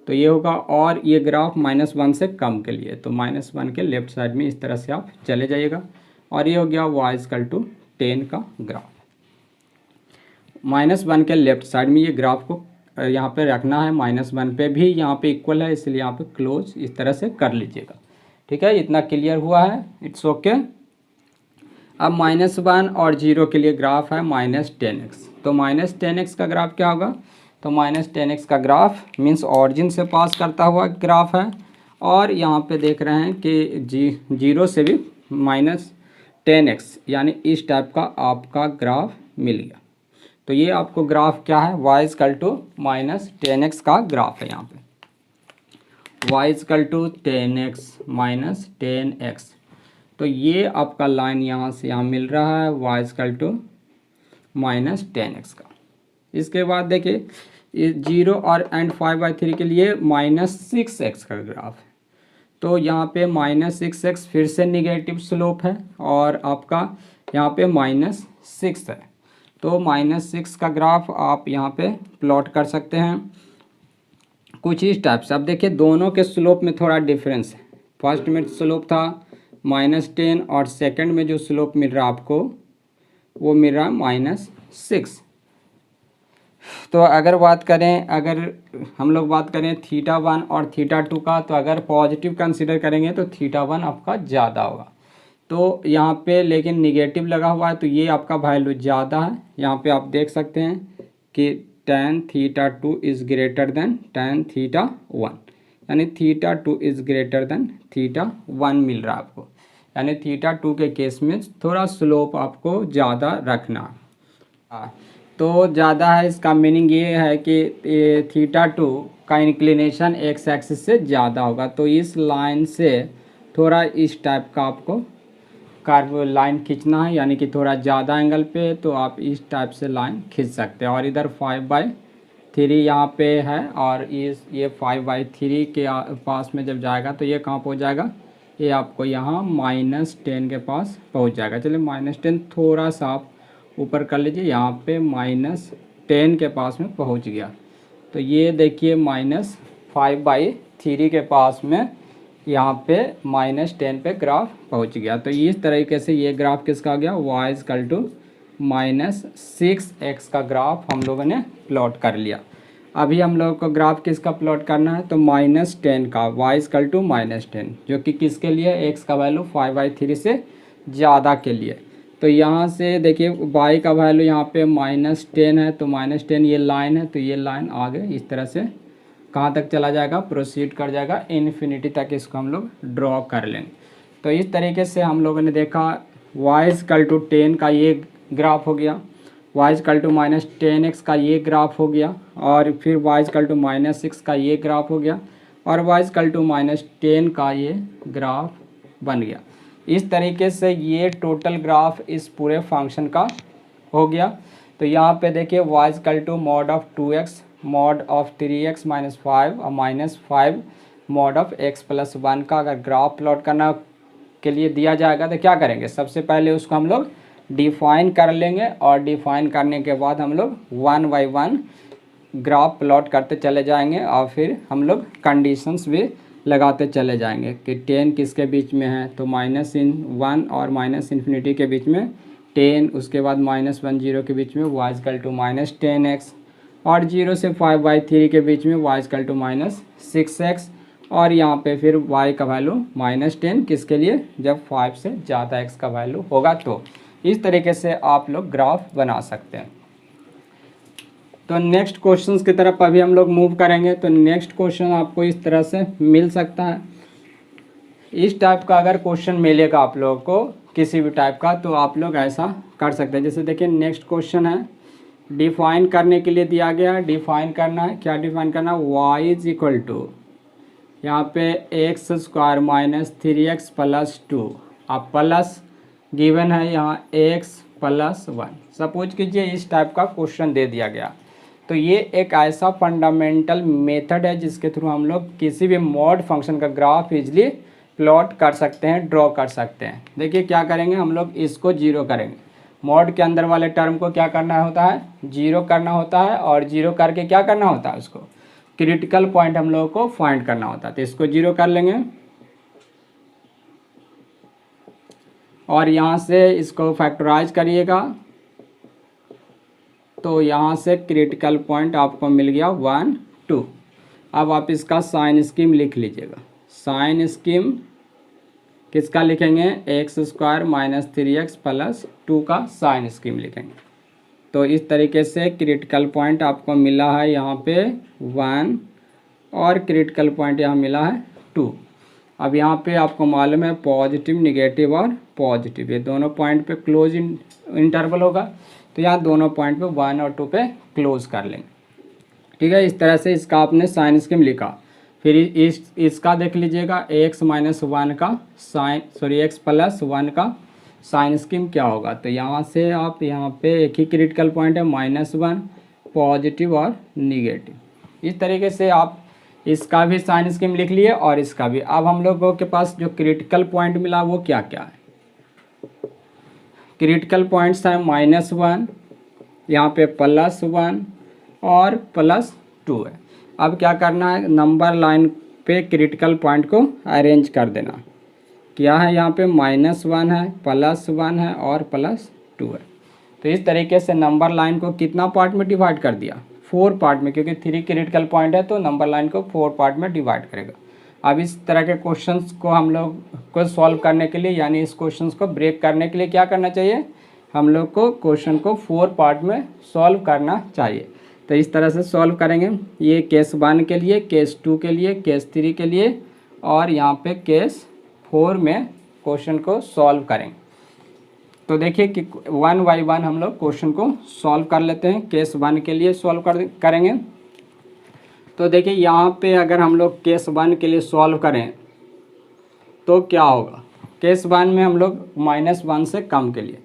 तो ये होगा। और ये ग्राफ -1 से कम के लिए, तो -1 के लेफ्ट साइड में इस तरह से आप चले जाइएगा, और ये हो गया y=10 का ग्राफ। -1 के लेफ्ट साइड में ये ग्राफ को यहाँ पे रखना है, -1 पे भी यहाँ पे इक्वल है, इसलिए यहाँ पे क्लोज इस तरह से कर लीजिएगा, ठीक है। इतना क्लियर हुआ है, इट्स ओके। अब -1 और 0 के लिए ग्राफ है -10x, तो -10x का ग्राफ क्या होगा, तो -10x का ग्राफ मीन्स ऑरिजिन से पास करता हुआ ग्राफ है, और यहाँ पे देख रहे हैं कि 0 से भी -10x, यानी इस टाइप का आपका ग्राफ मिल गया। तो ये आपको ग्राफ क्या है, y=-10x का ग्राफ है। यहाँ पे y=10x -10x, तो ये आपका लाइन यहाँ से यहाँ मिल रहा है y=-10x का। इसके बाद देखिए 0 और एंड 5/3 के लिए -6x का ग्राफ है, तो यहाँ पे -6x फिर से निगेटिव स्लोप है, और आपका यहाँ पे -6 है, तो -6 का ग्राफ आप यहाँ पे प्लॉट कर सकते हैं कुछ इस टाइप से। अब देखिए दोनों के स्लोप में थोड़ा डिफरेंस है। फर्स्ट में स्लोप था -10 और सेकंड में जो स्लोप मिल रहा है आपको वो मिल रहा है -6। तो अगर हम लोग बात करें θ1 और θ2 का, तो अगर पॉजिटिव कंसीडर करेंगे तो θ1 आपका ज़्यादा होगा। तो यहाँ पे लेकिन निगेटिव लगा हुआ है, तो ये आपका वैल्यू ज़्यादा है। यहाँ पे आप देख सकते हैं कि tan θ2 is greater than tan θ1, यानी θ2 इज़ ग्रेटर देन θ1 मिल रहा है आपको, यानी θ2 के केस में थोड़ा स्लोप आपको ज़्यादा रखना है। तो ज़्यादा है, इसका मीनिंग ये है कि θ2 का इंक्लिनेशन एक्स एक्सिस से ज़्यादा होगा, तो इस लाइन से थोड़ा इस टाइप का आपको कर्व लाइन खींचना है, यानी कि थोड़ा ज़्यादा एंगल पे, तो आप इस टाइप से लाइन खींच सकते हैं। और इधर 5/3 यहाँ पे है, और ये 5/3 के पास में जब जाएगा तो ये कहाँ पहुँच जाएगा, ये आपको यहाँ -10 के पास पहुँच जाएगा। चलिए -10 थोड़ा सा आप ऊपर कर लीजिए, यहाँ पे -10 के पास में पहुँच गया। तो ये देखिए -5/3 के पास में यहाँ पे -10 पे ग्राफ पहुँच गया। तो इस तरीके से ये ग्राफ किसका आ गया, y=-6x का ग्राफ हम लोगों ने प्लॉट कर लिया। अभी हम लोग को ग्राफ किसका प्लॉट करना है, तो -10 का, y=-10, जो कि किसके लिए, x का वैल्यू 5/3 से ज़्यादा के लिए। तो यहाँ से देखिए y का वैल्यू यहाँ पे -10 है, तो -10 ये लाइन है, तो ये लाइन आगे इस तरह से कहाँ तक चला जाएगा, प्रोसीड कर जाएगा इन्फिनिटी तक, इसको हम लोग ड्रॉ कर लेंगे। तो इस तरीके से हम लोगों ने देखा y=10 का ये ग्राफ हो गया, y=-10x का ये ग्राफ हो गया, और फिर y=-6 का ये ग्राफ हो गया, और y=-10 का ये ग्राफ बन गया। इस तरीके से ये टोटल ग्राफ इस पूरे फंक्शन का हो गया। तो यहाँ पे देखिए y=mod of 2x mod of 3x - 5 और -5 mod of x + 1 का अगर ग्राफ प्लॉट करना के लिए दिया जाएगा तो क्या करेंगे, सबसे पहले उसको हम लोग डिफाइन कर लेंगे, और डिफाइन करने के बाद हम लोग 1 बाय 1 ग्राफ प्लॉट करते चले जाएंगे, और फिर हम लोग कंडीशंस भी लगाते चले जाएंगे कि 10 किसके बीच में है, तो -1 और -∞ के बीच में 10, उसके बाद -1 0 के बीच में y=-10x, और 0 से 5/3 के बीच में y=-6x, और यहाँ पे फिर y का वैल्यू -10 किसके लिए, जब 5 से ज़्यादा x का वैल्यू होगा। तो इस तरीके से आप लोग ग्राफ बना सकते हैं। तो नेक्स्ट क्वेश्चंस की तरफ अभी हम लोग मूव करेंगे। तो नेक्स्ट क्वेश्चन आपको इस तरह से मिल सकता है, इस टाइप का अगर क्वेश्चन मिलेगा आप लोगों को किसी भी टाइप का, तो आप लोग ऐसा कर सकते हैं। जैसे देखिए नेक्स्ट क्वेश्चन है, डिफाइन करने के लिए दिया गया है, डिफाइन करना है, क्या डिफाइन करना है, y= यहाँ पे x² - 3x + 2, अब प्लस गिवन है यहाँ x + 1। सपोज कीजिए इस टाइप का क्वेश्चन दे दिया गया, तो ये एक ऐसा फंडामेंटल मेथड है जिसके थ्रू हम लोग किसी भी मॉड फंक्शन का ग्राफ इजली प्लॉट कर सकते हैं, ड्रॉ कर सकते हैं। देखिए क्या करेंगे, हम लोग इसको 0 करेंगे, मॉड के अंदर वाले टर्म को क्या करना होता है, 0 करना होता है, और 0 करके क्या करना होता है, उसको क्रिटिकल पॉइंट हम लोगों को फाइंड करना होता है। तो इसको 0 कर लेंगे, और यहाँ से इसको फैक्टराइज करिएगा, तो यहाँ से क्रिटिकल पॉइंट आपको मिल गया 1 2। अब आप इसका साइन स्कीम लिख लीजिएगा, साइन स्कीम किसका लिखेंगे, x² - 3x + 2 का साइन स्कीम लिखेंगे। तो इस तरीके से क्रिटिकल पॉइंट आपको मिला है यहाँ पे 1, और क्रिटिकल पॉइंट यहाँ मिला है 2। अब यहाँ पे आपको मालूम है पॉजिटिव, निगेटिव और पॉजिटिव, ये दोनों पॉइंट पे क्लोज इंटरवल होगा, तो यहाँ दोनों पॉइंट पे 1 और 2 पे क्लोज कर लेंगे। ठीक है, इस तरह से इसका आपने साइन स्कीम लिखा। फिर इसका देख लीजिएगा, x - 1 का x + 1 का साइन स्कीम क्या होगा। तो यहाँ से आप यहाँ पे एक ही क्रिटिकल पॉइंट है -1, पॉजिटिव और निगेटिव। इस तरीके से आप इसका भी साइन स्कीम लिख लिए और इसका भी। अब हम लोगों के पास जो क्रिटिकल पॉइंट मिला वो क्या क्या है, क्रिटिकल पॉइंट्स हैं -1, यहाँ पे +1 और +2 है। अब क्या करना है, नंबर लाइन पे क्रिटिकल पॉइंट को अरेंज कर देना। क्या है, यहाँ पे -1 है, +1 है और +2 है। तो इस तरीके से नंबर लाइन को कितना पार्ट में डिवाइड कर दिया, 4 पार्ट में, क्योंकि 3 क्रिटिकल पॉइंट है तो नंबर लाइन को 4 पार्ट में डिवाइड करेगा। अब इस तरह के क्वेश्चंस को हम लोग को सॉल्व करने के लिए, यानी इस क्वेश्चंस को ब्रेक करने के लिए क्या करना चाहिए, हम लोग को क्वेश्चन को 4 पार्ट में सॉल्व करना चाहिए। तो इस तरह से सॉल्व करेंगे, ये केस 1 के लिए, केस 2 के लिए, केस 3 के लिए, और यहाँ पे केस 4 में क्वेश्चन को सॉल्व करेंगे। तो देखिए कि 1 बाय 1 हम लोग क्वेश्चन को सॉल्व कर लेते हैं। केस 1 के लिए सॉल्व करेंगे। तो देखिए यहाँ पे अगर हम लोग केस 1 के लिए सॉल्व करें तो क्या होगा, केस 1 में हम लोग -1 से कम के लिए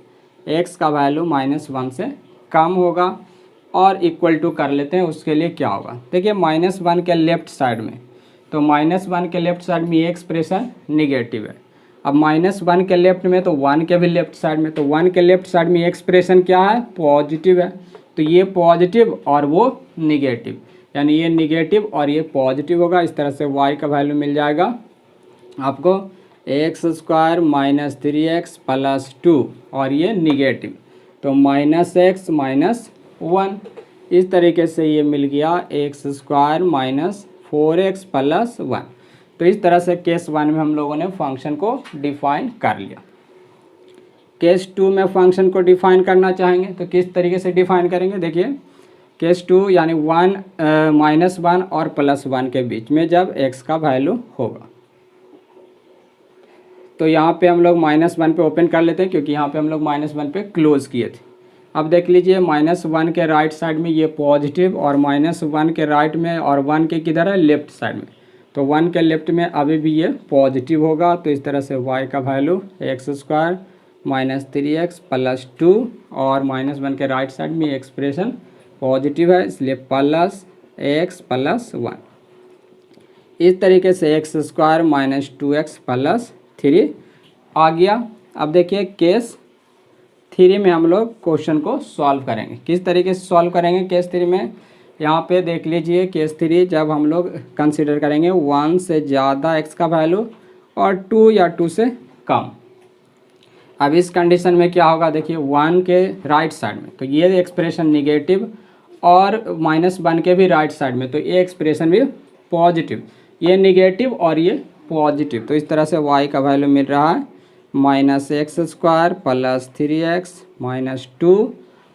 x का वैल्यू -1 से कम होगा, और इक्वल टू कर लेते हैं, उसके लिए क्या होगा। देखिए -1 के लेफ्ट साइड में, तो -1 के लेफ्ट साइड में ये एक्सप्रेशन निगेटिव है। अब -1 के लेफ्ट में तो 1 के भी लेफ्ट साइड में, तो 1 के लेफ्ट साइड में एक्सप्रेशन क्या है, पॉजिटिव है। तो ये पॉजिटिव और वो निगेटिव, यानी ये निगेटिव और ये पॉजिटिव होगा। इस तरह से y का वैल्यू मिल जाएगा आपको x² - 3x + 2, और ये निगेटिव, तो -x - 1। इस तरीके से ये मिल गया x square minus 4x plus 1। तो इस तरह से केस 1 में हम लोगों ने फंक्शन को डिफाइन कर लिया। केस 2 में फंक्शन को डिफाइन करना चाहेंगे तो किस तरीके से डिफाइन करेंगे, देखिए केस 2 यानी 1 -1 और +1 के बीच में जब x का वैल्यू होगा। तो यहाँ पे हम लोग -1 पे ओपन कर लेते हैं क्योंकि यहाँ पे हम लोग -1 पे क्लोज़ किए थे। अब देख लीजिए -1 के राइट साइड में ये पॉजिटिव और -1 के राइट में और 1 के किधर है, लेफ्ट साइड में। तो 1 के लेफ्ट में अभी भी ये पॉजिटिव होगा। तो इस तरह से y का वैल्यू x² -3x प्लस 2 और -1 के राइट साइड में एक्सप्रेशन पॉजिटिव है इसलिए प्लस x प्लस 1। इस तरीके से x² -2x प्लस 3 आ गया। अब देखिए केस 3 में हम लोग क्वेश्चन को सॉल्व करेंगे। किस तरीके से सॉल्व करेंगे केस 3 में, यहाँ पे देख लीजिए केस 3 जब हम लोग कंसीडर करेंगे 1 से ज़्यादा x का वैल्यू और 2 या 2 से कम। अब इस कंडीशन में क्या होगा, देखिए 1 के राइट साइड में तो ये एक्सप्रेशन निगेटिव और -1 के भी राइट साइड में तो ये एक्सप्रेशन भी पॉजिटिव, ये निगेटिव और ये पॉजिटिव। तो इस तरह से y का वैल्यू मिल रहा है -x² प्लस 3x माइनस 2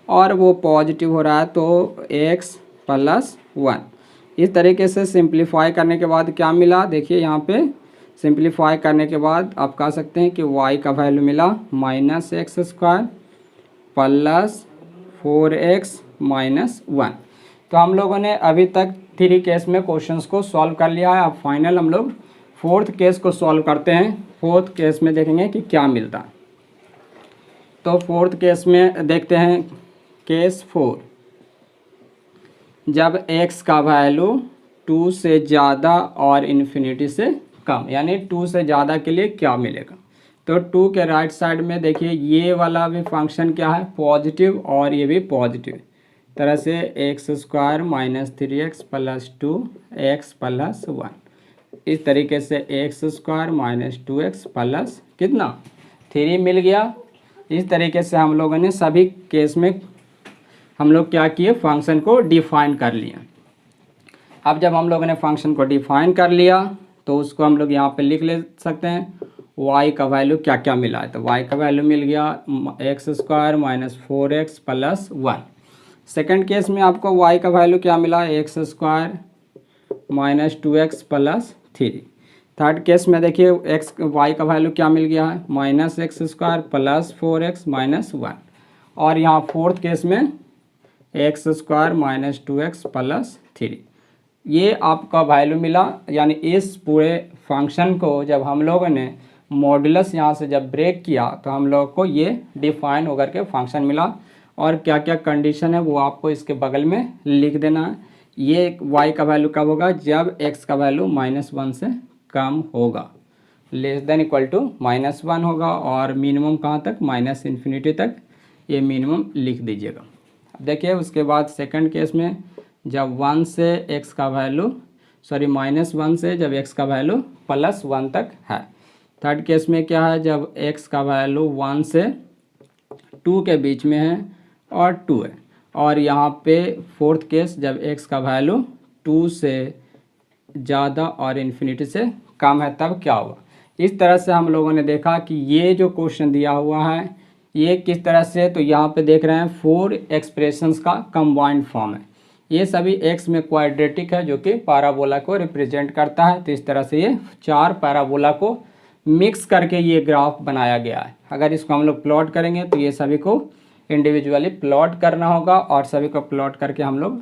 और वो पॉजिटिव हो रहा है तो x प्लस 1। इस तरीके से सिंप्लीफाई करने के बाद क्या मिला, देखिए यहाँ पे सिंप्लीफाई करने के बाद आप कह सकते हैं कि y का वैल्यू मिला -x² प्लस 4x माइनस 1। तो हम लोगों ने अभी तक 3 केस में क्वेश्चंस को सॉल्व कर लिया है। अब फाइनल हम लोग 4th केस को सॉल्व करते हैं। 4th केस में देखेंगे कि क्या मिलता है। तो 4th केस में देखते हैं केस 4, जब x का वैल्यू 2 से ज़्यादा और इन्फिनिटी से कम, यानी 2 से ज़्यादा के लिए क्या मिलेगा। तो 2 के राइट साइड में देखिए ये वाला भी फंक्शन क्या है, पॉजिटिव और ये भी पॉजिटिव तरह से x² -3x plus 2x plus 1। इस तरीके से x² -2x प्लस कितना 3 मिल गया। इस तरीके से हम लोगों ने सभी केस में हम लोग क्या किए, फंक्शन को डिफाइन कर लिया। अब जब हम लोगों ने फंक्शन को डिफाइन कर लिया तो उसको हम लोग यहाँ पे लिख ले सकते हैं y का वैल्यू क्या क्या मिला है। तो y का वैल्यू मिल गया x² -4x plus 1। Second case में आपको y का वैल्यू क्या मिला, x² -2x plus 3। Third case में देखिए y का वैल्यू क्या मिल गया है, -x² प्लस 4x माइनस 1। और यहाँ 4th केस में x² -2x प्लस 3। ये आपका वैल्यू मिला। यानी इस पूरे फंक्शन को जब हम लोगों ने मॉडुलस यहाँ से जब ब्रेक किया तो हम लोग को ये डिफाइन होकर के फंक्शन मिला। और क्या क्या कंडीशन है वो आपको इसके बगल में लिख देना है। ये y का वैल्यू कब होगा, जब x का वैल्यू -1 से कम होगा, लेस देन इक्वल टू -1 होगा। और मिनिमम कहाँ तक, -इन्फिनिटी तक ये मिनिमम लिख दीजिएगा। अब देखिए उसके बाद सेकंड केस में जब 1 से x का वैल्यू -1 से जब x का वैल्यू +1 तक है। थर्ड केस में क्या है, जब x का वैल्यू 1 से 2 के बीच में है और 2 है। और यहाँ पे 4th केस जब x का वैल्यू 2 से ज़्यादा और इन्फिनिटी से कम है तब क्या होगा। इस तरह से हम लोगों ने देखा कि ये जो क्वेश्चन दिया हुआ है ये किस तरह से, तो यहाँ पे देख रहे हैं 4 एक्सप्रेशंस का कंबाइंड फॉर्म है। ये सभी x में क्वाड्रेटिक है जो कि पैराबोला को रिप्रेजेंट करता है। तो इस तरह से ये 4 पैराबोला को मिक्स करके ये ग्राफ बनाया गया है। अगर इसको हम लोग प्लॉट करेंगे तो ये सभी को इंडिविजुअली प्लॉट करना होगा और सभी को प्लॉट करके हम लोग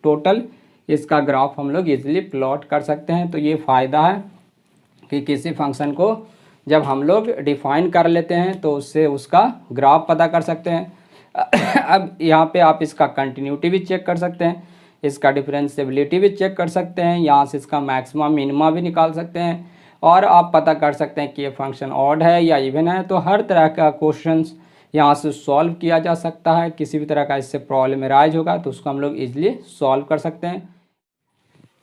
टोटल इसका ग्राफ हम लोग इजीली प्लॉट कर सकते हैं। तो ये फ़ायदा है कि किसी फंक्शन को जब हम लोग डिफाइन कर लेते हैं तो उससे उसका ग्राफ पता कर सकते हैं। अब यहाँ पे आप इसका कंटिन्यूटी भी चेक कर सकते हैं, इसका डिफरेंशिएबिलिटी भी चेक कर सकते हैं, यहाँ से इसका मैक्सिमा मिनिमा भी निकाल सकते हैं और आप पता कर सकते हैं कि ये फंक्शन ऑड है या इवन है। तो हर तरह का क्वेश्चंस यहाँ से सॉल्व किया जा सकता है। किसी भी तरह का इससे प्रॉब्लम अराइज होगा तो उसको हम लोग ईजिली सॉल्व कर सकते हैं।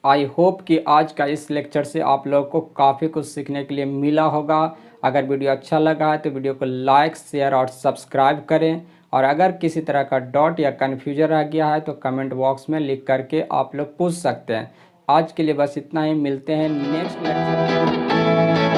आई होप कि आज का इस लेक्चर से आप लोगों को काफ़ी कुछ सीखने के लिए मिला होगा। अगर वीडियो अच्छा लगा है तो वीडियो को लाइक शेयर और सब्सक्राइब करें और अगर किसी तरह का डाउट या कन्फ्यूजन रह गया है तो कमेंट बॉक्स में लिख करके आप लोग पूछ सकते हैं। आज के लिए बस इतना ही, मिलते हैं नेक्स्ट लेक्चर में।